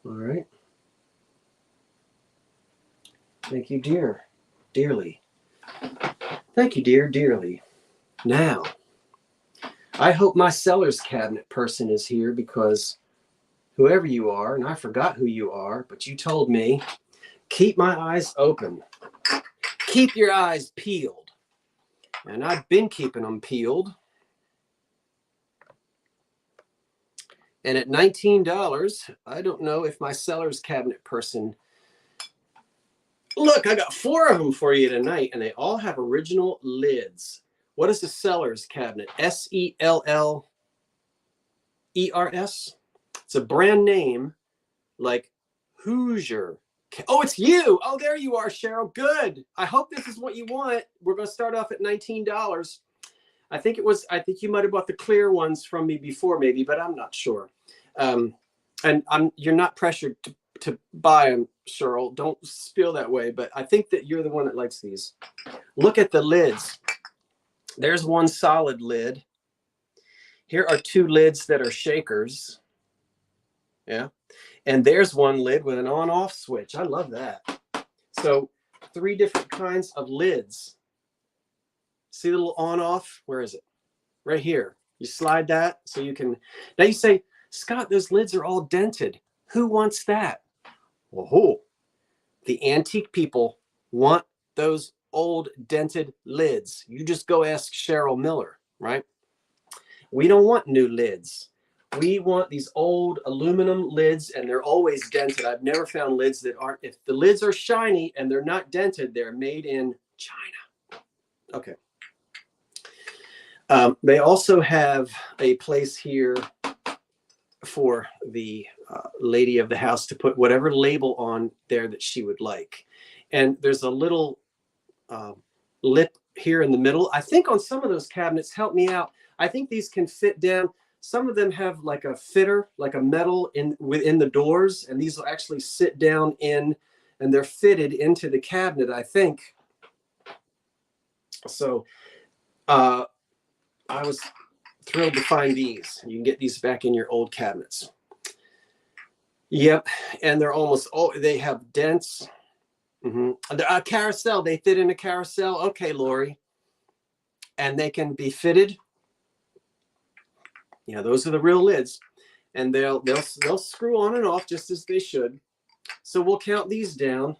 All right. Thank you, dearly. Thank you, dearly. Now, I hope my seller's cabinet person is here, because whoever you are, and I forgot who you are, but you told me, keep my eyes open. Keep your eyes peeled. And I've been keeping them peeled. And at $19, I don't know if my seller's cabinet person... Look, I got 4 of them for you tonight, and they all have original lids. What is the seller's cabinet? SELLERS? It's a brand name like Hoosier. Oh, it's you. Oh, there you are, Cheryl. Good. I hope this is what you want. We're going to start off at $19. I think you might have bought the clear ones from me before, maybe, but I'm not sure. And you're not pressured to buy them, Cheryl. Don't feel that way, but I think that you're the one that likes these. Look at the lids. There's one solid lid. Here are 2 lids that are shakers. Yeah. And there's one lid with an on-off switch. I love that. So 3 different kinds of lids. See the little on-off? Where is it? Right here. You slide that so you can... Now you say, Scott, those lids are all dented. Who wants that? Whoa. The antique people want those old dented lids. You just go ask Cheryl Miller, right? We don't want new lids. We want these old aluminum lids, and they're always dented. I've never found lids that aren't. If the lids are shiny and they're not dented, they're made in China. Okay. They also have a place here for the lady of the house to put whatever label on there that she would like. And there's a little lip here in the middle. I think on some of those cabinets, help me out, I think these can fit down. Some of them have like a fitter, like a metal within the doors, and these will actually sit down in and they're fitted into the cabinet, I think. So I was thrilled to find these. You can get these back in your old cabinets. Yep, and they're almost, they have dents. A carousel, they fit in a carousel. Okay, Lori. And they can be fitted. Yeah, those are the real lids. And they'll screw on and off just as they should. So we'll count these down,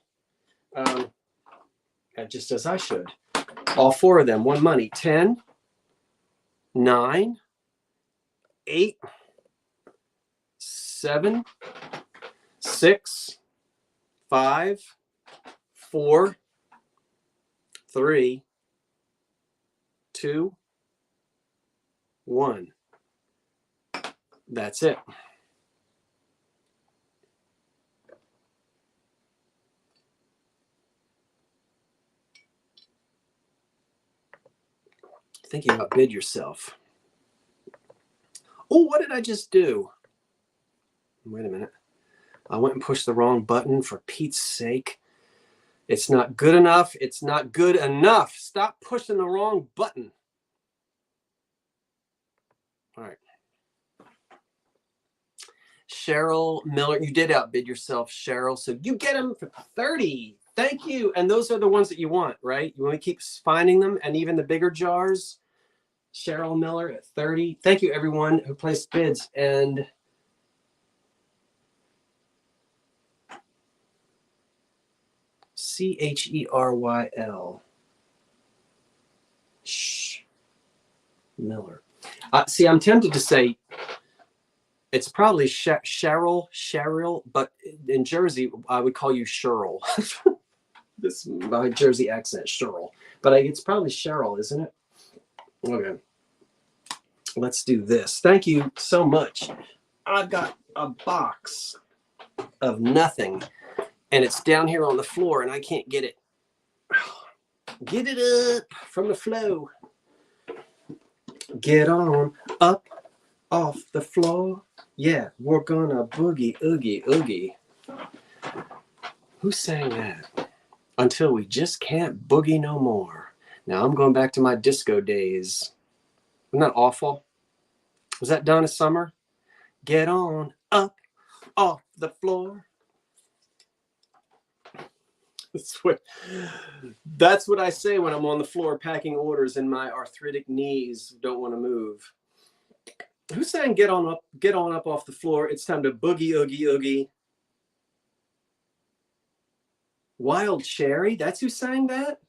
just as I should. All 4 of them, one money. 10, 9, 8, 7, 6, 5, 4, 3, 2, 1. That's it. Think you outbid yourself. Oh, what did I just do? Wait a minute. I went and pushed the wrong button, for Pete's sake. It's not good enough. It's not good enough. Stop pushing the wrong button. All right. Cheryl Miller, you did outbid yourself, Cheryl. So you get them for 30. Thank you. And those are the ones that you want, right? You want to keep finding them, and even the bigger jars. Cheryl Miller at 30. Thank you, everyone who placed bids. And Cheryl. Miller. See, I'm tempted to say it's probably Cheryl, but in Jersey, I would call you Cheryl. This my Jersey accent, Cheryl. But it's probably Cheryl, isn't it? Okay. Let's do this. Thank you so much. I've got a box of nothing, and it's down here on the floor, and I can't get it. Get it up from the flow. Get on up off the floor. Yeah, we're gonna boogie, oogie, oogie. Who sang that? Until we just can't boogie no more. Now I'm going back to my disco days. Isn't that awful? Was that Donna Summer? Get on up off the floor. That's what I say when I'm on the floor packing orders and my arthritic knees don't want to move. Who's saying get on up off the floor? It's time to boogie, oogie, oogie. Wild Cherry? That's who sang that?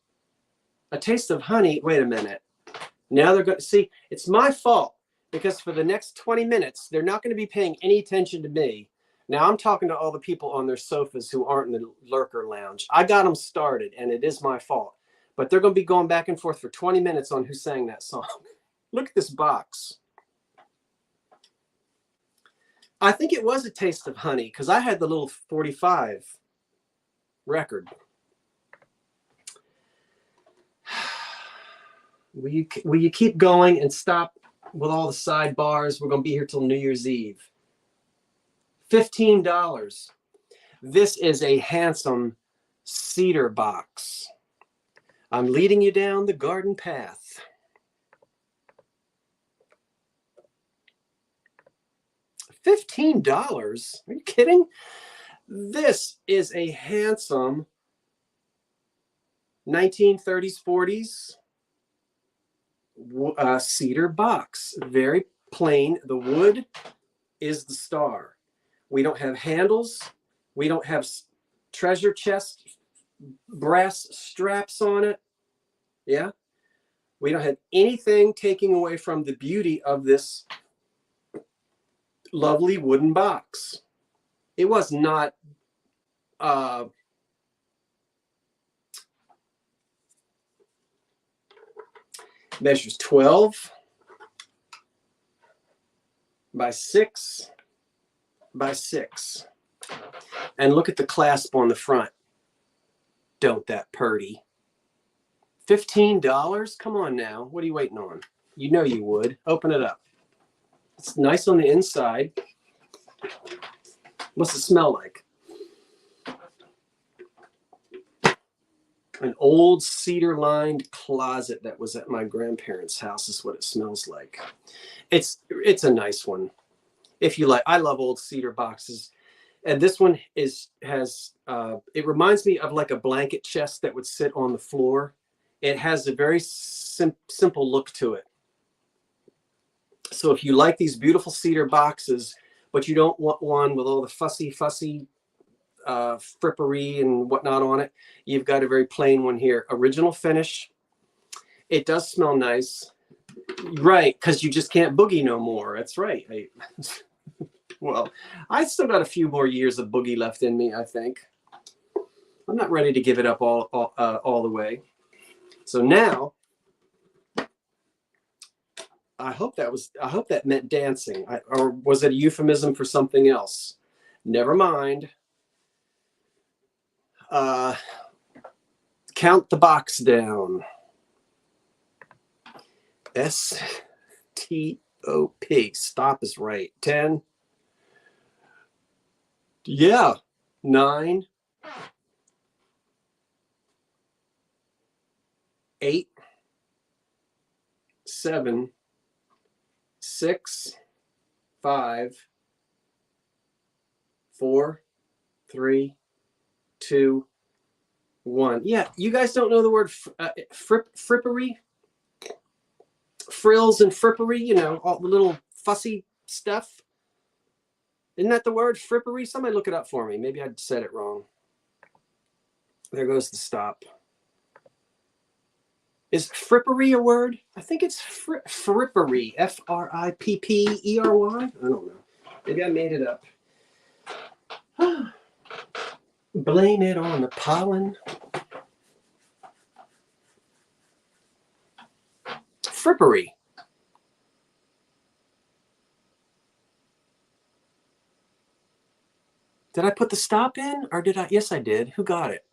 A Taste of Honey. Wait a minute. Now they're going to see, it's my fault, because for the next 20 minutes, they're not going to be paying any attention to me. Now I'm talking to all the people on their sofas who aren't in the lurker lounge. I got them started, and it is my fault. But they're going to be going back and forth for 20 minutes on who sang that song. Look at this box. I think it was A Taste of Honey, because I had the little 45 record. Will you keep going and stop with all the sidebars? We're going to be here till New Year's Eve. $15. This is a handsome cedar box. I'm leading you down the garden path. $15? Are you kidding? This is a handsome 1930s, 40s cedar box. Very plain. The wood is the star. We don't have handles. We don't have treasure chest brass straps on it. Yeah. We don't have anything taking away from the beauty of this lovely wooden box. It was not measures 12 by 6 by 6. And look at the clasp on the front. Don't that purty. $15? Come on now. What are you waiting on? You know you would. Open it up. It's nice on the inside. What's it smell like? An old cedar-lined closet that was at my grandparents' house is what it smells like. It's a nice one. If you like, I love old cedar boxes. And this one has it reminds me of like a blanket chest that would sit on the floor. It has a very simple look to it. So if you like these beautiful cedar boxes, but you don't want one with all the fussy frippery and whatnot on it, you've got a very plain one here. Original finish. It does smell nice. Right, because you just can't boogie no more. That's right. Well, I still got a few more years of boogie left in me, I think. I'm not ready to give it up all the way. So now, I hope that meant dancing, or was it a euphemism for something else? Never mind. Count the box down. S-T-O-P. Stop is right. 10. Yeah. 9. 8. 7. 6. 5. 4. 3. 2. 1. Yeah, you guys don't know the word frippery? Frills and frippery, you know, all the little fussy stuff. Isn't that the word, frippery? Somebody look it up for me. Maybe I said it wrong. There goes the stop. Is frippery a word? I think it's frippery. F-R-I-P-P-E-R-Y. I don't know. Maybe I made it up. Blame it on the pollen. Frippery. Did I put the stop in, or did I? Yes, I did. Who got it?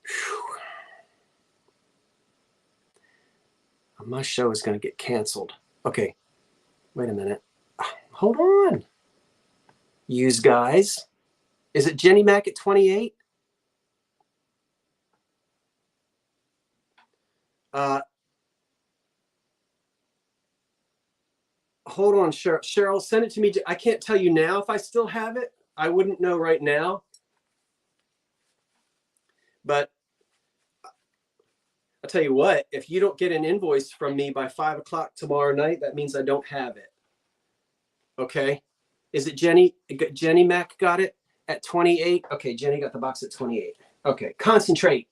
Whew. My show is going to get canceled. Okay, wait a minute. Hold on. Use guys. Is it Jenny Mac at 28? Hold on, Cheryl, send it to me. I can't tell you now if I still have it. I wouldn't know right now. But I'll tell you what, if you don't get an invoice from me by 5 o'clock tomorrow night, that means I don't have it. Okay. Is it Jenny? Jenny Mac got it at 28? Okay, Jenny got the box at 28. Okay, concentrate.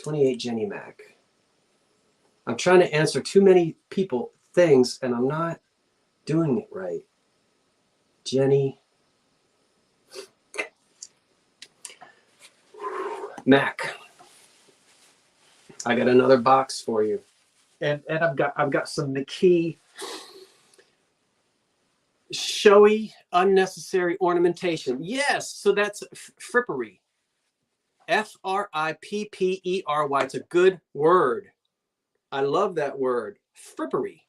28 Jenny Mac. I'm trying to answer too many people things, and I'm not doing it right. Jenny Mac. I got another box for you. And I've got some McKee showy, unnecessary ornamentation. Yes, so that's frippery. F-R-I-P-P-E-R-Y. It's a good word. I love that word. Frippery.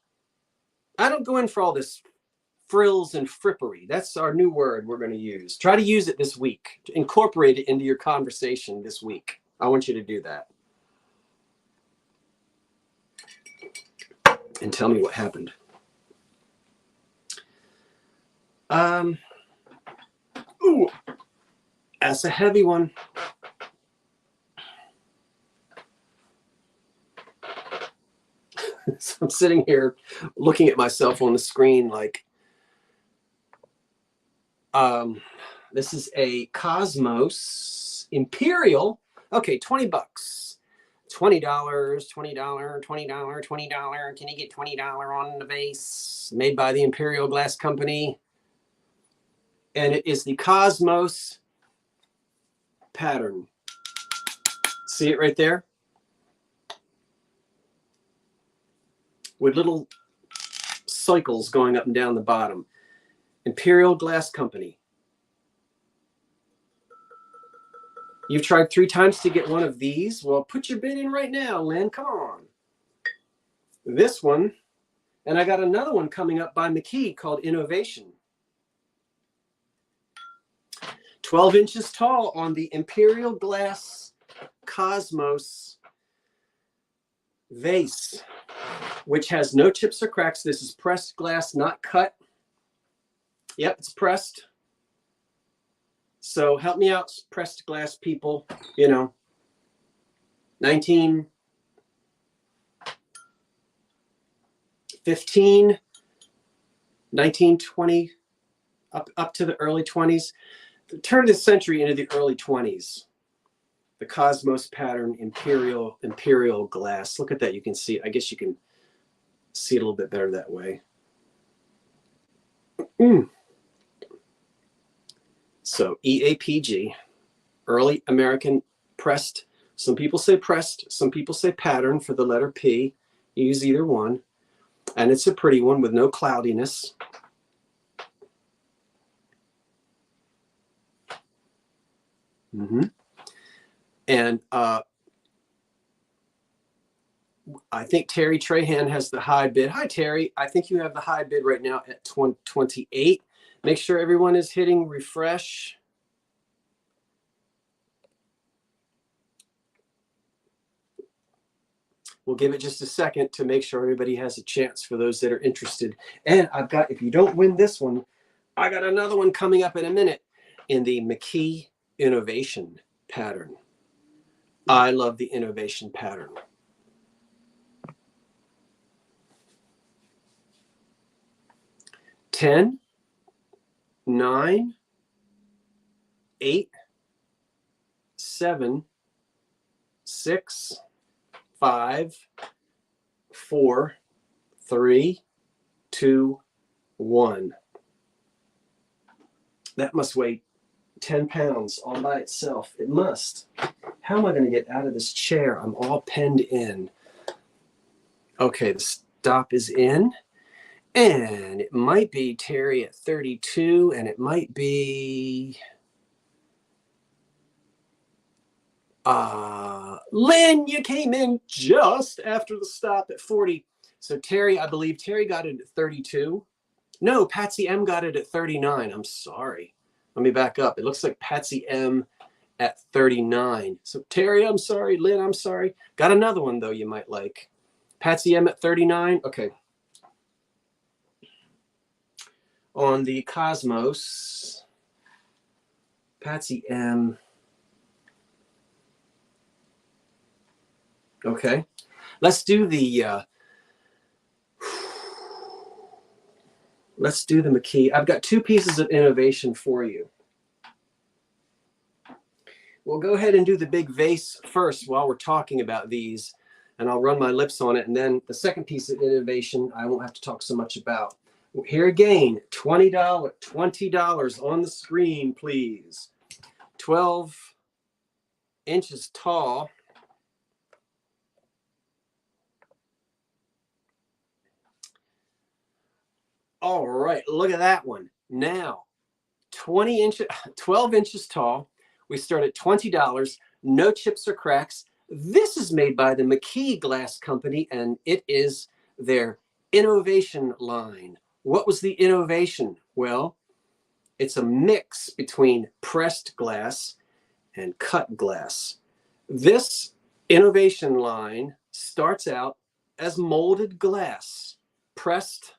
I don't go in for all this frills and frippery. That's our new word we're going to use. Try to use it this week. Incorporate it into your conversation this week. I want you to do that. And tell me what happened. Ooh, that's a heavy one. So I'm sitting here looking at myself on the screen like, this is a Cosmos Imperial. Okay, 20 bucks. $20, $20, $20, $20. Can you get $20 on the vase? Made by the Imperial Glass Company. And it is the Cosmos pattern. See it right there? With little cycles going up and down the bottom. Imperial Glass Company. You've tried 3 times to get one of these? Well, put your bid in right now, Lynn. Come on. This one. And I got another one coming up by McKee called Innovation. 12 inches tall on the Imperial Glass Cosmos vase, which has no chips or cracks. This is pressed glass, not cut. Yep, it's pressed. So help me out, pressed glass people. You know, 1915, 1920, up to the early 20s. The turn of the century into the early 20s. The Cosmos pattern, Imperial glass. Look at that. You can see, I guess you can see it a little bit better that way. So EAPG, early American pressed. Some people say pressed, some people say pattern for the letter P. You use either one. And it's a pretty one with no cloudiness. And I think Terry Trahan has the high bid. Hi, Terry. I think you have the high bid right now at 28. Make sure everyone is hitting refresh. We'll give it just a second to make sure everybody has a chance for those that are interested. And I've got, if you don't win this one, I got another one coming up in a minute in the McKee Innovation pattern. I love the Innovation pattern. Ten, 9, 8, 7, 6, 5, 4, 3, 2, 1. That must weigh 10 pounds all by itself. It must. How am I going to get out of this chair? I'm all penned in. Okay, the stop is in. And it might be Terry at 32, and it might be Lynn, you came in just after the stop at 40. So Terry, I believe Terry got it at 32. No, Patsy M got it at 39. I'm sorry. Let me back up. It looks like Patsy M at 39. So Terry, I'm sorry. Lynn, I'm sorry. Got another one, though, you might like. Patsy M at 39. Okay. On the Cosmos, Patsy M. Okay. Let's do the McKee. I've got two pieces of innovation for you. We'll go ahead and do the big vase first while we're talking about these, and I'll run my lips on it. And then the second piece of innovation, I won't have to talk so much about. Here again, $20 on the screen, please. 12 inches tall. All right, look at that one. Now, 12 inches tall. We start at $20, no chips or cracks. This is made by the McKee Glass Company, and it is their innovation line. What was the innovation? Well, it's a mix between pressed glass and cut glass. This innovation line starts out as molded glass, pressed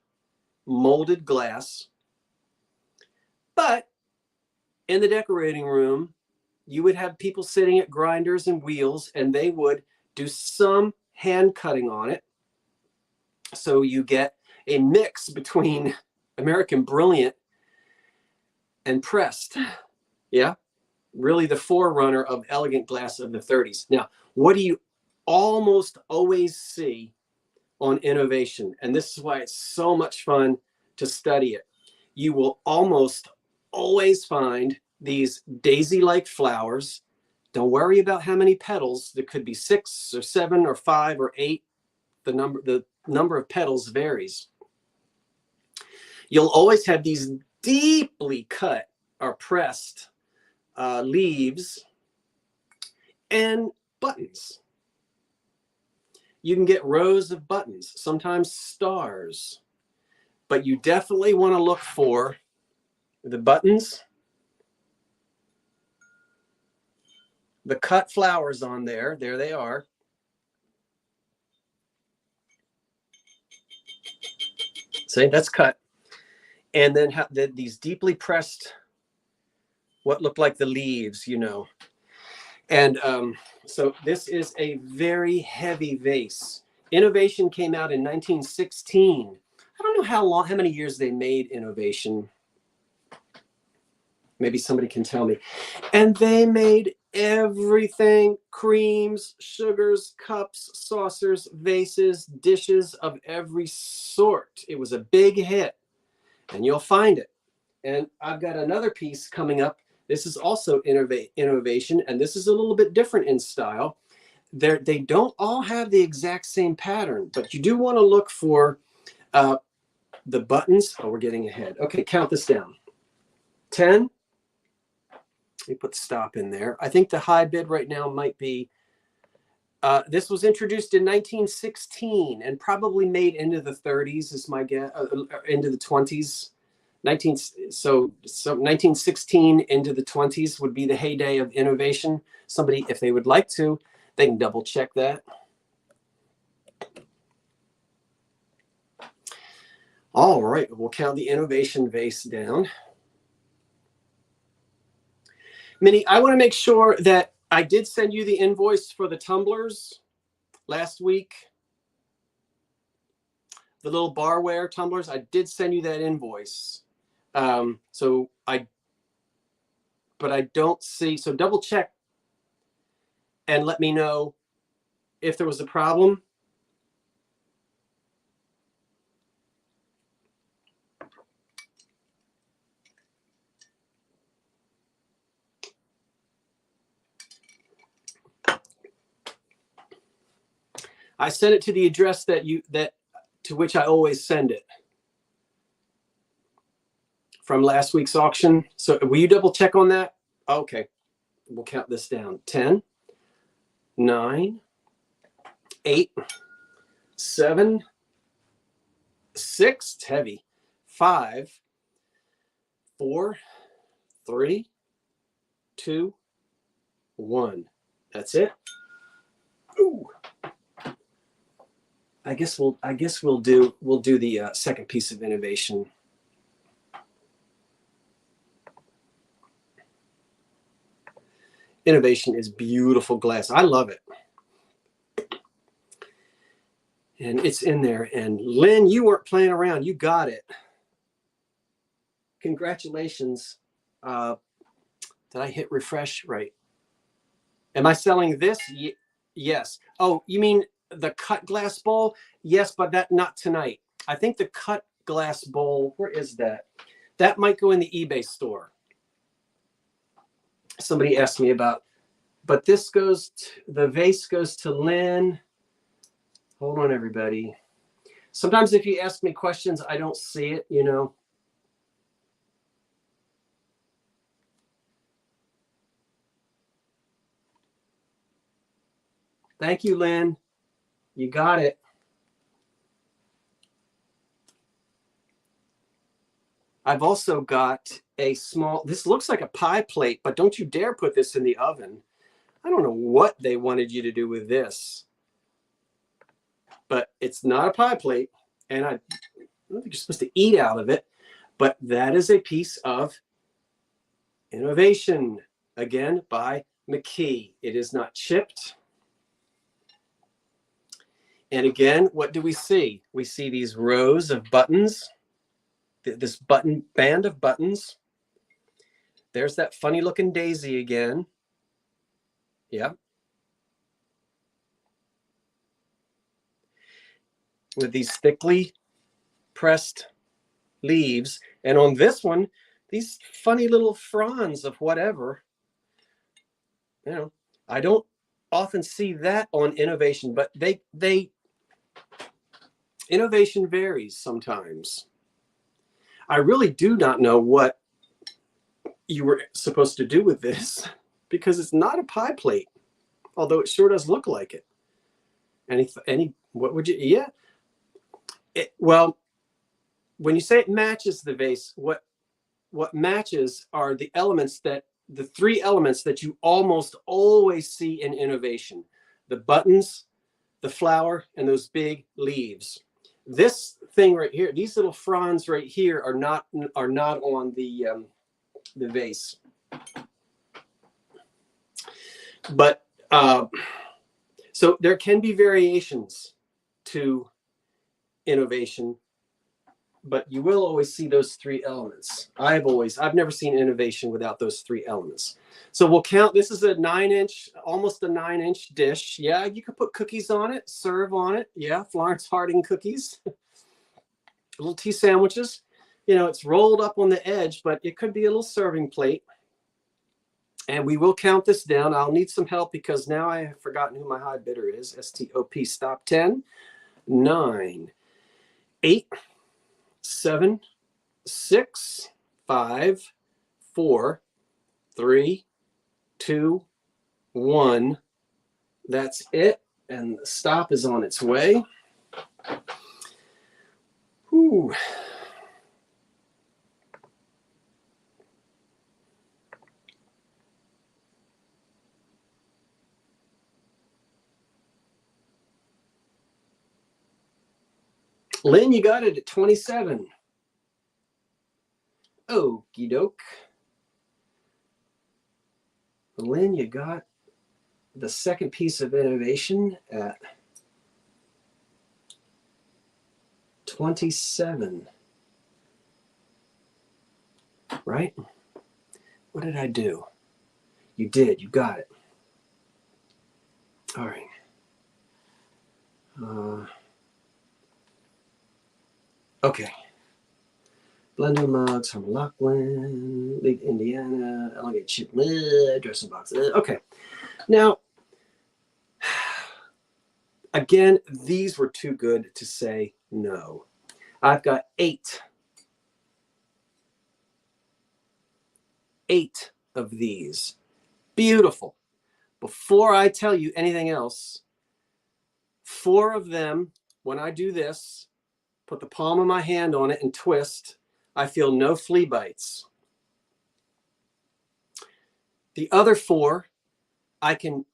molded glass. But in the decorating room, you would have people sitting at grinders and wheels, and they would do some hand cutting on it. So you get a mix between American Brilliant and pressed. Yeah, really the forerunner of elegant glass of the 30s. Now, what do you almost always see on innovation? And this is why it's so much fun to study it. You will almost always find these daisy-like flowers. Don't worry about how many petals. There could be 6 or 7 or 5 or 8. The number of petals varies. You'll always have these deeply cut or pressed leaves and buttons. You can get rows of buttons, sometimes stars, but you definitely want to look for the buttons the cut flowers on there. There they are. See, that's cut. And then these deeply pressed, what look like the leaves, you know. And so this is a very heavy vase. Innovation came out in 1916. I don't know how many years they made Innovation. Maybe somebody can tell me. And they made everything: creams, sugars, cups, saucers, vases, dishes of every sort. It was a big hit, and you'll find it. And I've got another piece coming up. This is also Innovation, and this is a little bit different in style. They don't all have the exact same pattern, but you do want to look for the buttons. Oh, we're getting ahead. Okay, count this down. 10. Let me put stop in there. I think the high bid right now might be, this was introduced in 1916 and probably made into the 30s is my guess, into the 20s. So 1916 into the 20s would be the heyday of Innovation. Somebody, if they would like to, they can double check that. All right, we'll count the Innovation vase down. Minnie, I want to make sure that I did send you the invoice for the tumblers last week. The little barware tumblers, I did send you that invoice. But I don't see, so double check and let me know if there was a problem. I sent it to the address to which I always send it from last week's auction. So will you double check on that? Okay, we'll count this down. 10, 9, 8, 7, 6, it's heavy, 5, 4, 3, 2, 1. That's it. Ooh. I guess we'll do the second piece of Innovation. Innovation is beautiful glass. I love it. And it's in there. And Lynn, you weren't playing around. You got it. Congratulations. Did I hit refresh? Right. Am I selling this? Yes. Oh, you mean the cut glass bowl? Yes, but not tonight. I think the cut glass bowl, where is that? That might go in the eBay store. Somebody asked me about, but this goes, the vase goes to Lynn. Hold on, everybody. Sometimes if you ask me questions, I don't see it, you know. Thank you, Lynn. You got it. I've also got a small, this looks like a pie plate, but don't you dare put this in the oven. I don't know what they wanted you to do with this, but it's not a pie plate. And I don't think you're supposed to eat out of it, but that is a piece of Innovation, again, by McKee. It is not chipped. And again, what do we see? We see these rows of buttons, this button band of buttons. There's that funny looking daisy again. Yeah. With these thickly pressed leaves. And on this one, these funny little fronds of whatever. You know, I don't often see that on Innovation, but Innovation varies sometimes. I really do not know what you were supposed to do with this because it's not a pie plate, although it sure does look like it. What would you, yeah. Well, when you say it matches the vase, what matches are the elements that the three elements that you almost always see in innovation: the buttons, the flower, and those big leaves. This thing right here, these little fronds right here are not on the vase. But so there can be variations to innovation, but you will always see those three elements. I've never seen innovation without those three elements. So we'll count. This is a 9-inch, almost a 9-inch dish. Yeah, you could put cookies on it, serve on it. Yeah, Florence Harding cookies, little tea sandwiches. You know, it's rolled up on the edge, but it could be a little serving plate. And we will count this down. I'll need some help because now I have forgotten who my high bidder is. STOP, stop. 10, 9, 8, 7, 6, 5, 4, 3, 2, 1. That's it. And the stop is on its way. Whew. Lynn, you got it at 27. Okie doke. Lynn, you got the second piece of innovation at 27. Right? What did I do? You did. You got it. All right. Okay. Blender mugs from Lachlan, League, Indiana, Elongate chip lid, dressing box. Okay. Now, again, these were too good to say no. I've got 8 of these. Beautiful. Before I tell you anything else, 4 of them, when I do this, put the palm of my hand on it and twist, I feel no flea bites. The other 4, I can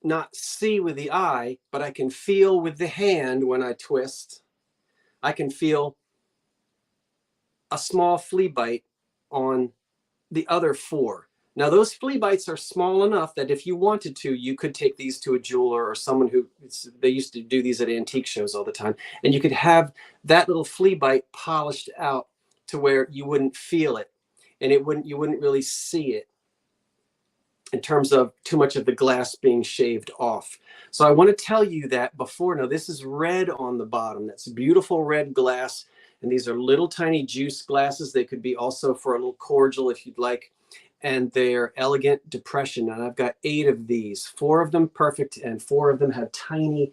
not see with the eye, but I can feel with the hand when I twist. I can feel a small flea bite on the other 4. Now, those flea bites are small enough that if you wanted to, you could take these to a jeweler or someone who, they used to do these at antique shows all the time, and you could have that little flea bite polished out to where you wouldn't feel it, and you wouldn't really see it in terms of too much of the glass being shaved off. So I want to tell you that before. Now, this is red on the bottom. That's beautiful red glass, and these are little tiny juice glasses. They could be also for a little cordial if you'd like. And they're elegant depression. And I've got 8 of these, 4 of them perfect, and 4 of them have tiny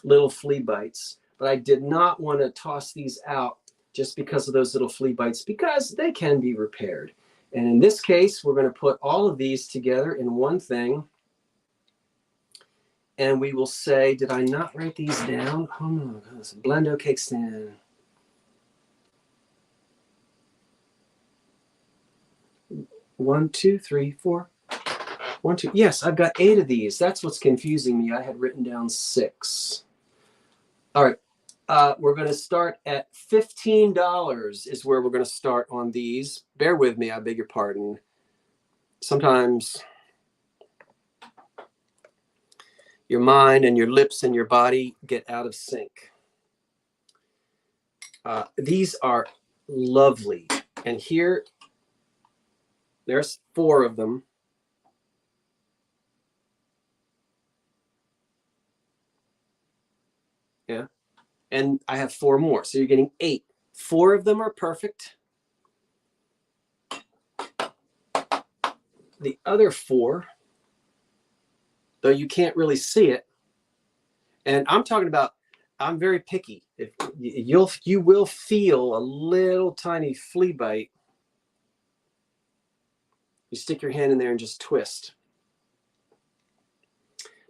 little flea bites. But I did not want to toss these out just because of those little flea bites, because they can be repaired. And in this case, we're going to put all of these together in one thing. And we will say, did I not write these down? Oh no, it's a Blendo cake stand. One, two, three, four. 1, 2. Yes, I've got 8 of these. That's what's confusing me. I had written down 6. All right. We're going to start at $15 is where we're going to start on these. Bear with me. I beg your pardon. Sometimes your mind and your lips and your body get out of sync. These are lovely. And here, there's 4 of them. Yeah. And I have 4 more. So you're getting 8. 4 of them are perfect. The other 4, though you can't really see it. And I'm talking about, I'm very picky. If you will feel a little tiny flea bite. You stick your hand in there and just twist.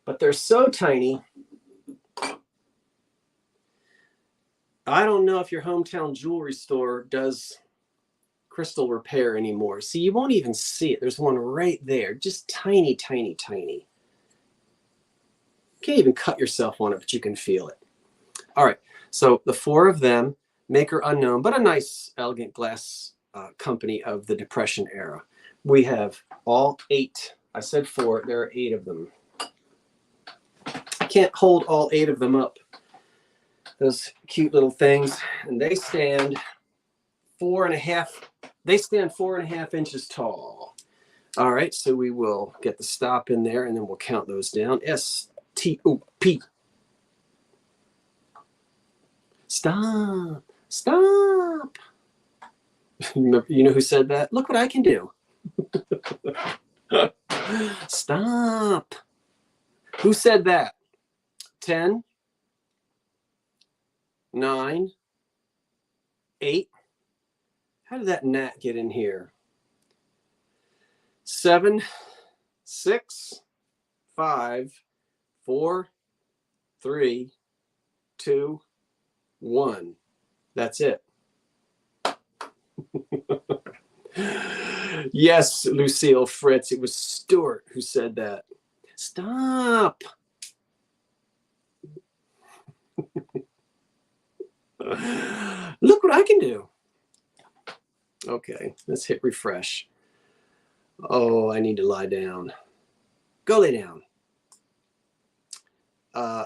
But they're so tiny. I don't know if your hometown jewelry store does crystal repair anymore. See, you won't even see it. There's one right there, just tiny, tiny, tiny. Can't even cut yourself on it, but you can feel it. All right, so the 4 of them, maker unknown, but a nice, elegant glass company of the Depression era. We have all 8. I said 4, there are 8 of them. I can't hold all 8 of them up. Those cute little things, and they stand 4.5. They stand 4.5 inches tall. All right, so we will get the stop in there, and then we'll count those down. S-T-O-P. Stop. Stop. You know who said that? Look what I can do. Stop. Who said that? 10, 9, 8. How did that gnat get in here? 7, 6, 5, 4, 3, 2, 1. That's it. Yes, Lucille Fritz. It was Stuart who said that. Stop. Look what I can do. Okay, let's hit refresh. Oh, I need to lie down. Go lay down.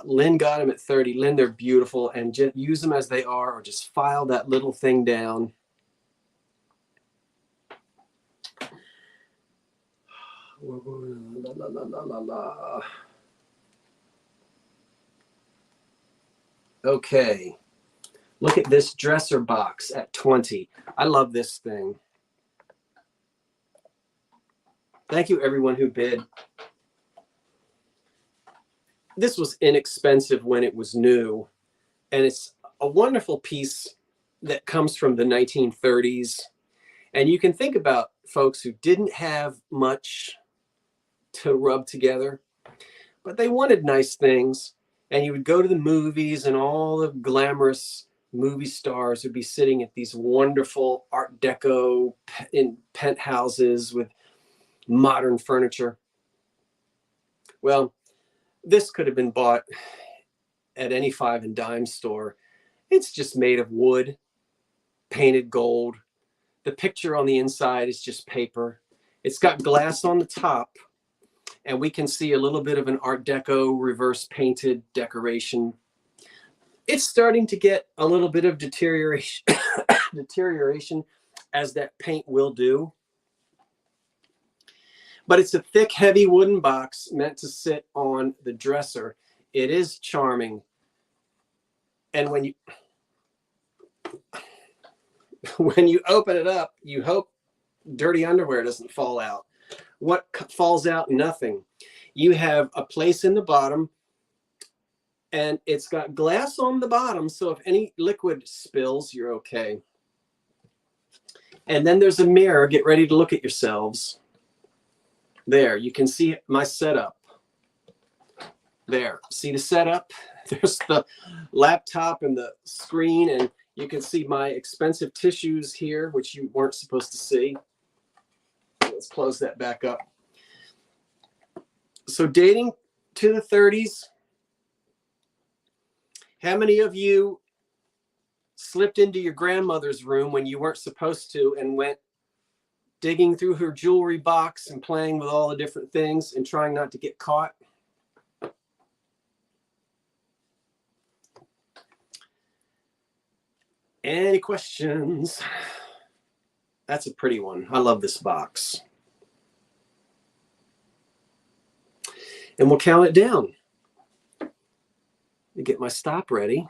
Lynn got them at 30. Lynn, they're beautiful, and just use them as they are, or just file that little thing down. La, la, la, la, la, la. Okay. Look at this dresser box at 20. I love this thing. Thank you, everyone who bid. This was inexpensive when it was new, and it's a wonderful piece that comes from the 1930s. And you can think about folks who didn't have much to rub together, but they wanted nice things. And you would go to the movies, and all the glamorous movie stars would be sitting at these wonderful Art Deco in penthouses with modern furniture. Well, this could have been bought at any 5 and dime store. It's just made of wood, painted gold. The picture on the inside is just paper. It's got glass on the top, and we can see a little bit of an Art Deco reverse painted decoration. It's starting to get a little bit of deterioration, deterioration as that paint will do. But it's a thick, heavy wooden box meant to sit on the dresser. It is charming. And when you open it up, you hope dirty underwear doesn't fall out. What falls out? Nothing. You have a place in the bottom, and it's got glass on the bottom, so if any liquid spills, you're okay. And then there's a mirror. Get ready to look at yourselves. There, you can see my setup. There, see the setup? There's the laptop and the screen, and you can see my expensive tissues here, which you weren't supposed to see. Let's close that back up. So dating to the 30s, how many of you slipped into your grandmother's room when you weren't supposed to and went digging through her jewelry box and playing with all the different things and trying not to get caught? Any questions? That's a pretty one. I love this box. And we'll count it down. To get my stop ready.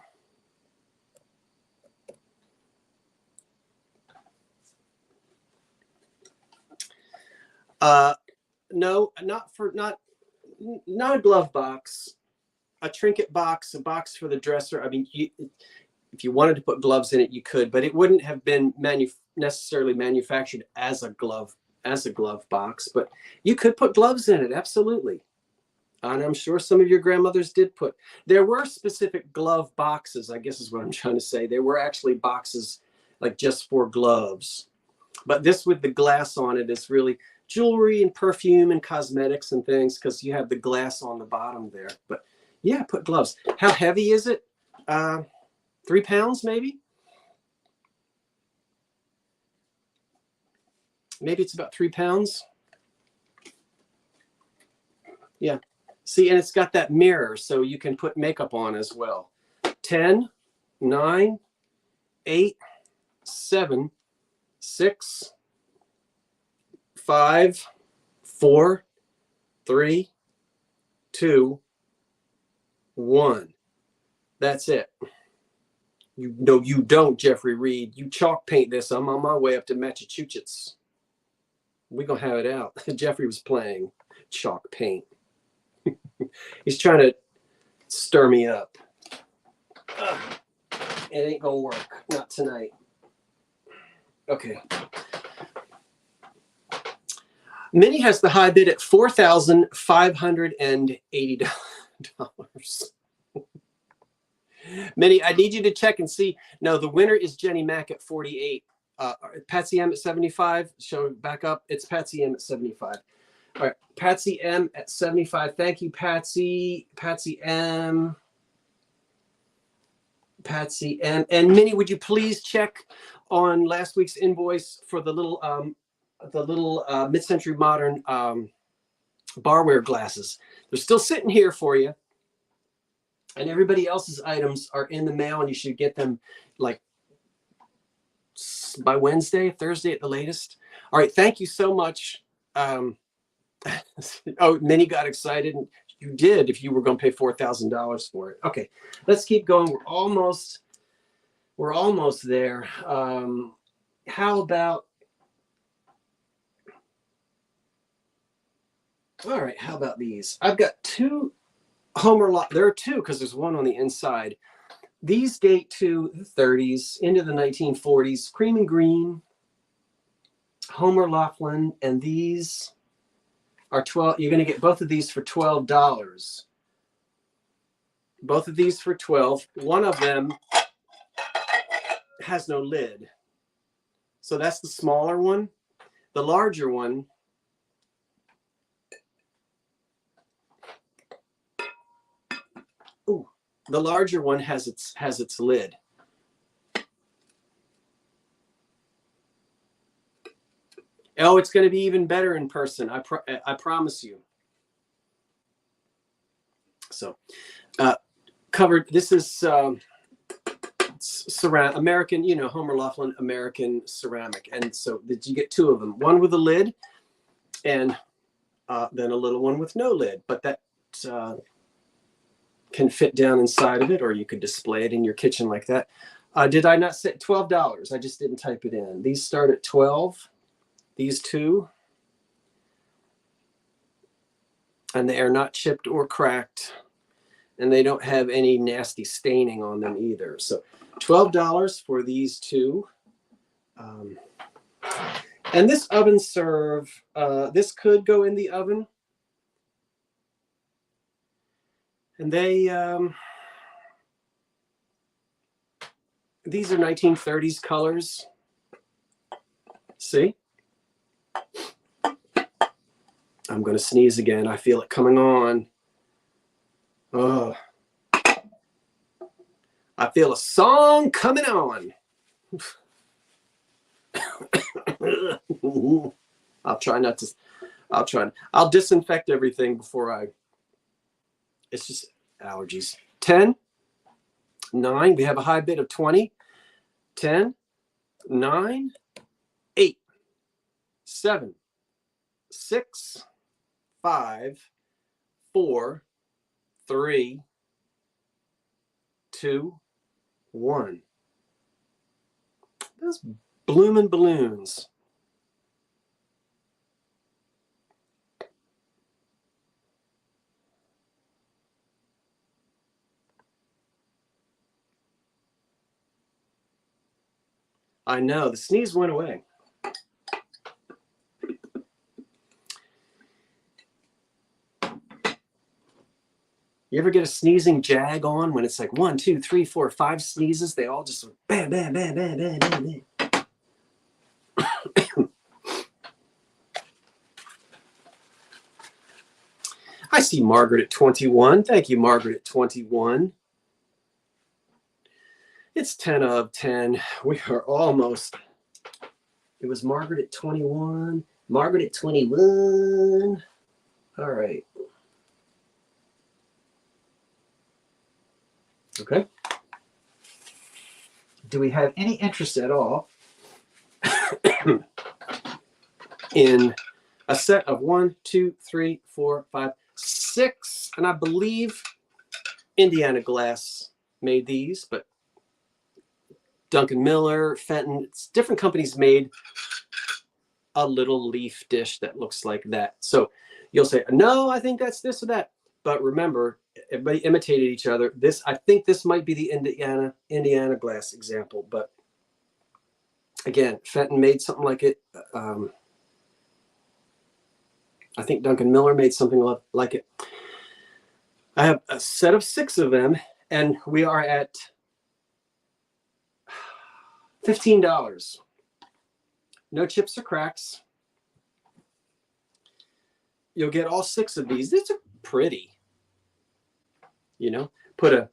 No, not a glove box, a trinket box, a box for the dresser. I mean, if you wanted to put gloves in it, you could, but it wouldn't have been necessarily manufactured as a glove box. But you could put gloves in it, absolutely. And I'm sure some of your grandmothers did put. There were specific glove boxes, I guess is what I'm trying to say. There were actually boxes like just for gloves. But this with the glass on it is really jewelry and perfume and cosmetics and things, because you have the glass on the bottom there. But yeah, put gloves. How heavy is it? 3 pounds maybe? Maybe it's about 3 pounds. Yeah. See, and it's got that mirror, so you can put makeup on as well. 10, 9, 8, 7, 6, 5, 4, 3, 2, 1. That's it. You know you don't, Jeffrey Reed. You chalk paint this. I'm on my way up to Massachusetts. We're going to have it out. Jeffrey was playing chalk paint. He's trying to stir me up. It ain't going to work. Not tonight. Okay. Minnie has the high bid at $4,580. Minnie, I need you to check and see. No, the winner is Jenny Mack at 48. Patsy M at 75. Show back up. It's Patsy M at 75. All right, Patsy M at 75. Thank you, Patsy. Patsy M. Patsy M. And Minnie, would you please check on last week's invoice for the little mid-century modern barware glasses? They're still sitting here for you. And everybody else's items are in the mail, and you should get them like by Wednesday, Thursday at the latest. All right, thank you so much. Oh, Minnie got excited. You did if you were going to pay $4,000 for it. Okay, let's keep going. We're almost there. How about? All right, how about these? I've got two Homer lot. There are two because there's one on the inside. These date to the 30s into the 1940s. Cream and green, Homer Laughlin, and these are 12. You're going to get both of these for $12. Both of these for 12. One of them has no lid, so that's the smaller one. The larger one. Ooh, the larger one has its lid. Oh, it's going to be even better in person. I promise you. So, covered. This is American. You know, Homer Laughlin American ceramic. And so, did you get two of them? One with a lid, and then a little one with no lid. But that can fit down inside of it, or you could display it in your kitchen like that. Did I not say $12? I just didn't type it in. These start at 12. These two, and they are not chipped or cracked, and they don't have any nasty staining on them either. So $12 for these two. And this oven serve, this could go in the oven. And they, these are 1930s colors. See? I'm going to sneeze again. I feel it coming on. Oh. I feel a song coming on. I'll try not to. I'll disinfect everything before it's just allergies. 10, 9. We have a high bid of 20. 10, 9, 8, 7, 6, 5, 4, 3, 2, 1. Those blooming balloons. I know, the sneeze went away. You ever get a sneezing jag on when it's like 1, 2, 3, 4, 5 sneezes? They all just bam, bam, bam, bam, bam, bam, bam. see Margaret at 21. Thank you, Margaret at 21. It's 10 of 10. We are almost. It was Margaret at 21. Margaret at 21. All right. Okay. Do we have any interest at all in a set of 1, 2, 3, 4, 5, 6? And I believe Indiana Glass made these, but Duncan Miller, Fenton, it's different companies made a little leaf dish that looks like that. So you'll say, no, I think that's this or that. But remember, everybody imitated each other. I think this might be the Indiana Glass example, but again, Fenton made something like it. I think Duncan Miller made something like it. I have a set of 6 of them, and we are at $15. No chips or cracks. You'll get all 6 of these. These are pretty. You know, put a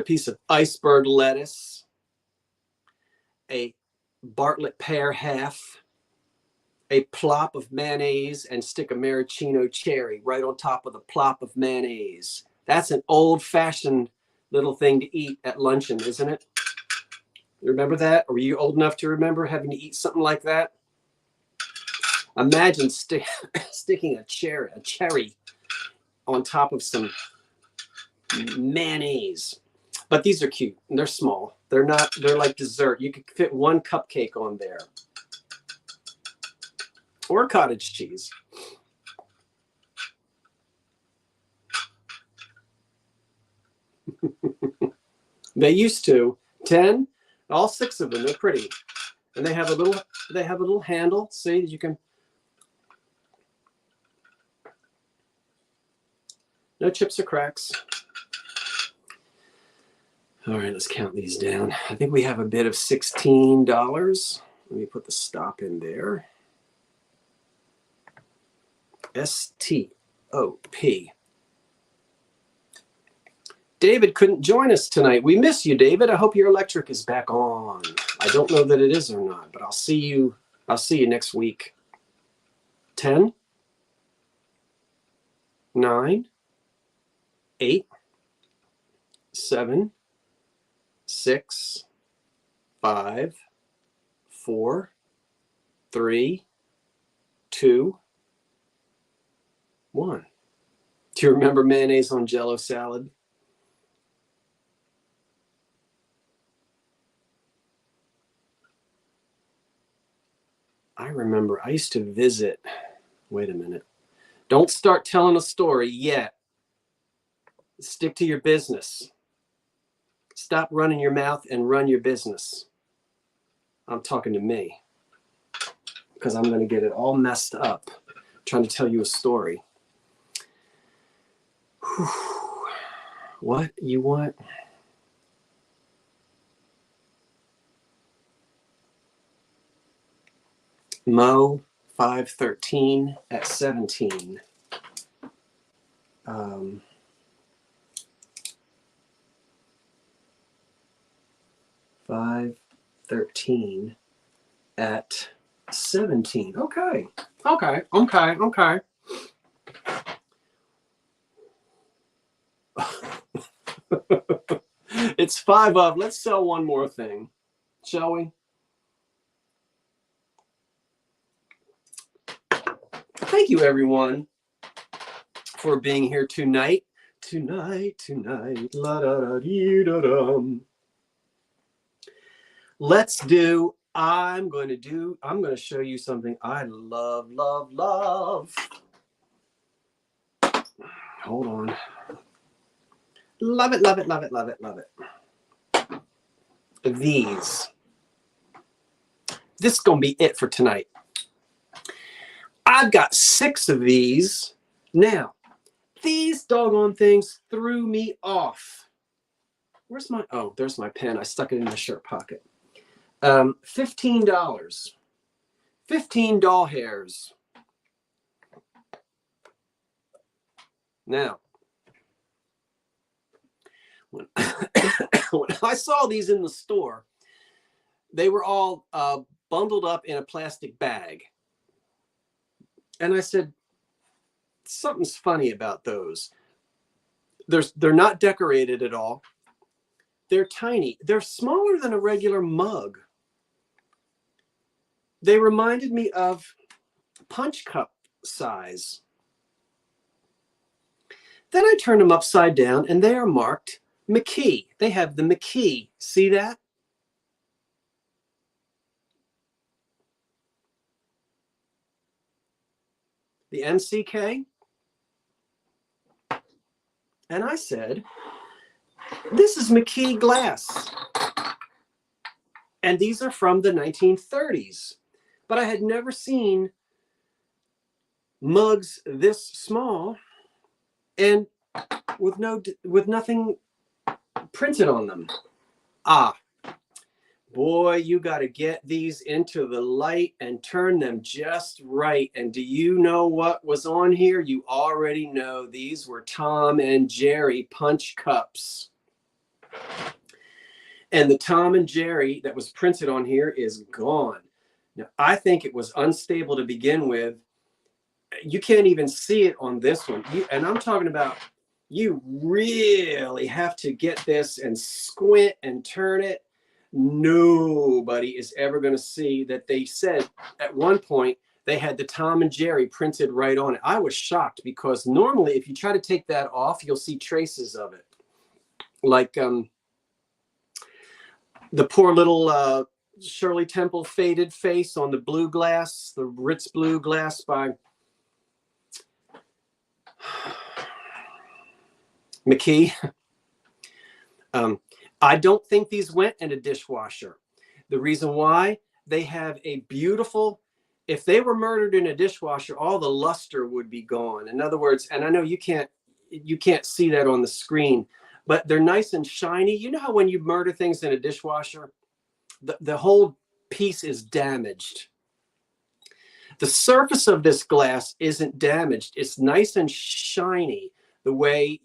piece of iceberg lettuce, a Bartlett pear half, a plop of mayonnaise, and stick a maraschino cherry right on top of the plop of mayonnaise. That's an old-fashioned little thing to eat at luncheon, isn't it? Remember that? Or were you old enough to remember having to eat something like that? Imagine sticking a cherry on top of some mayonnaise. But these are cute. And they're small. They're like dessert. You could fit 1 cupcake on there. Or cottage cheese. They used to. 10, all 6 of them. They're pretty. And they have a little handle. See, that you can. No chips or cracks. All right, let's count these down. I think we have a bid of $16. Let me put the stop in there. STOP. David couldn't join us tonight. We miss you, David. I hope your electric is back on. I don't know that it is or not, but I'll see you next week. 10, 9, 8, 7, 6, 5, 4, 3, 2, 1. Do you remember mayonnaise on Jell-O salad? I remember I used to visit. Wait a minute. Don't start telling a story yet. Stick to your business. Stop running your mouth and run your business. I'm talking to me because I'm going to get it all messed up trying to tell you a story. Whew. What you want? Mo 513 at 17. 513 at 17. Okay. It's 5 of. Let's sell one more thing, shall we? Thank you, everyone, for being here tonight. Tonight. La da da dee da dum. I'm going to show you something I love. Hold on. Love it. These. This is going to be it for tonight. I've got 6 of these. Now, these doggone things threw me off. Where's my, oh, there's my pen. I stuck it in my shirt pocket. $15. 15 doll hairs. Now, when, when I saw these in the store, they were all bundled up in a plastic bag. And I said, something's funny about those. They're not decorated at all. They're tiny. They're smaller than a regular mug. They reminded me of punch cup size. Then I turned them upside down and they are marked McKee. They have the McKee. See that? The MCK. And I said, this is McKee glass. And these are from the 1930s. But I had never seen mugs this small and with nothing printed on them. Ah, boy, you got to get these into the light and turn them just right. And do you know what was on here? You already know. These were Tom and Jerry punch cups. And the Tom and Jerry that was printed on here is gone. Now, I think it was unstable to begin with. You can't even see it on this one. And I'm talking about, you really have to get this and squint and turn it. Nobody is ever going to see that. They said at one point they had the Tom and Jerry printed right on it. I was shocked because normally if you try to take that off, you'll see traces of it. Like the poor little Shirley Temple faded face on the blue glass, the Ritz blue glass by McKee. I don't think these went in a dishwasher. The reason why, they have a beautiful, if they were murdered in a dishwasher, all the luster would be gone. In other words, and I know you can't see that on the screen, but they're nice and shiny. You know how when you murder things in a dishwasher, the whole piece is damaged. The surface of this glass isn't damaged. It's nice and shiny the way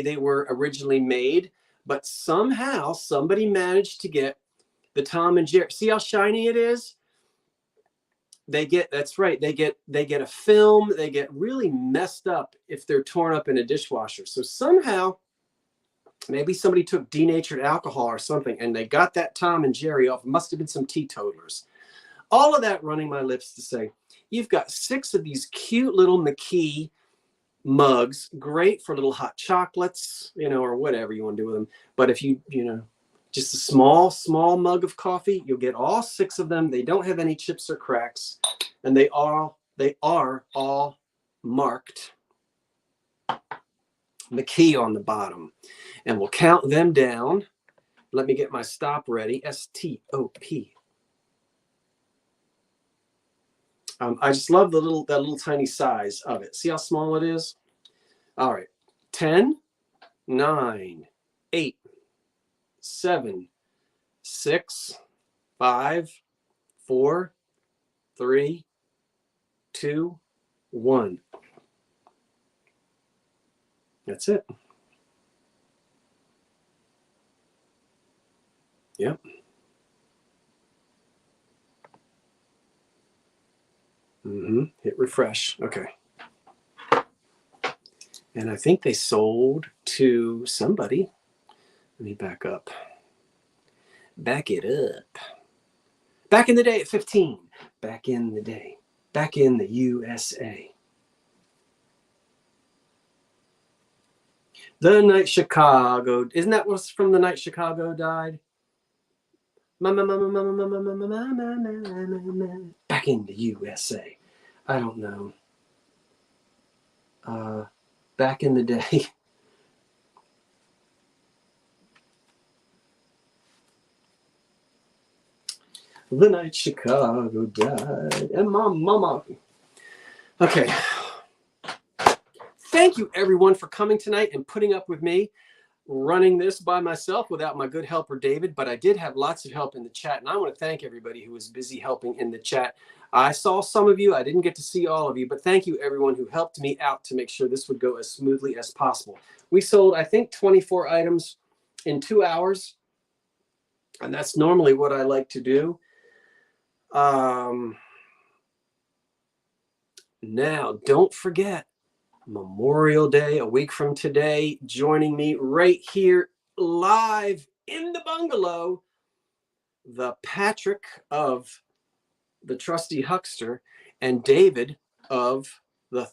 they were originally made. But somehow somebody managed to get the Tom and Jerry. See how shiny it is? That's right. They get a film. They get really messed up if they're torn up in a dishwasher. So somehow, maybe somebody took denatured alcohol or something and they got that Tom and Jerry off. It must have been some teetotalers. All of that running my lips to say, you've got 6 of these cute little McKee mugs, great for little hot chocolates, or whatever you want to do with them. But if you just a small mug of coffee, you'll get all 6 of them. They don't have any chips or cracks, and they are all marked McKee on the bottom. And we'll count them down. Let me get my stop ready. STOP. I just love that little tiny size of it. See how small it is? All right. 10, 9, 8, 7, 6, 5, 4, 3, 2, 1. That's it. Yep. Hit refresh. Okay. And I think they sold to somebody. Let me back up. Back it up. Back in the day at 15. Back in the day. Back in the USA. The night Chicago. Isn't that what's from the night Chicago died? Back in the USA. I don't know. Back in the day. The night Chicago died. And my mama. Okay. Thank you everyone for coming tonight and putting up with me. running this by myself without my good helper, David, but I did have lots of help in the chat. And I want to thank everybody who was busy helping in the chat. I saw some of you. I didn't get to see all of you, but thank you, everyone who helped me out to make sure this would go as smoothly as possible. We sold, I think, 24 items in 2 hours. And that's normally what I like to do. Now, don't forget, Memorial Day, a week from today, joining me right here live in the bungalow, the Patrick of the Trusty Huckster and David of the,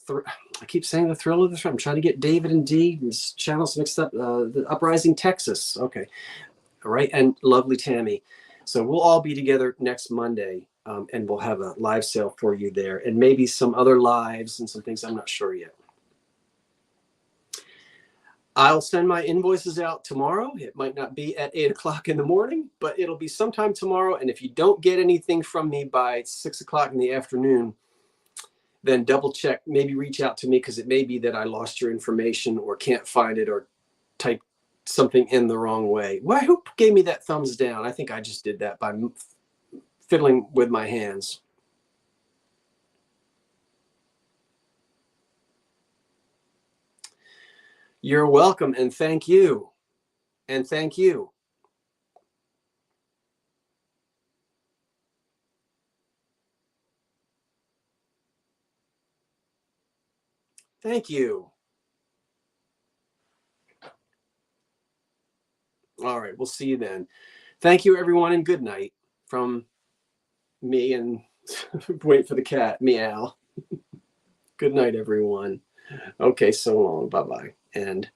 I keep saying the Thrill of the Thrill. I'm trying to get David and Dee, his channels mixed up, the Uprising Texas. Okay. All right. And lovely Tammy. So we'll all be together next Monday, and we'll have a live sale for you there, and maybe some other lives and some things I'm not sure yet. I'll send my invoices out tomorrow. It might not be at 8 o'clock in the morning, but it'll be sometime tomorrow. And if you don't get anything from me by 6 o'clock in the afternoon, then double check, maybe reach out to me, because it may be that I lost your information or can't find it or type something in the wrong way. Why, who gave me that thumbs down? I think I just did that by fiddling with my hands. You're welcome, and thank you. And thank you. Thank you. All right, we'll see you then. Thank you, everyone, and good night from me, and wait for the cat, meow. Good night, everyone. Okay, so long. Bye-bye. And...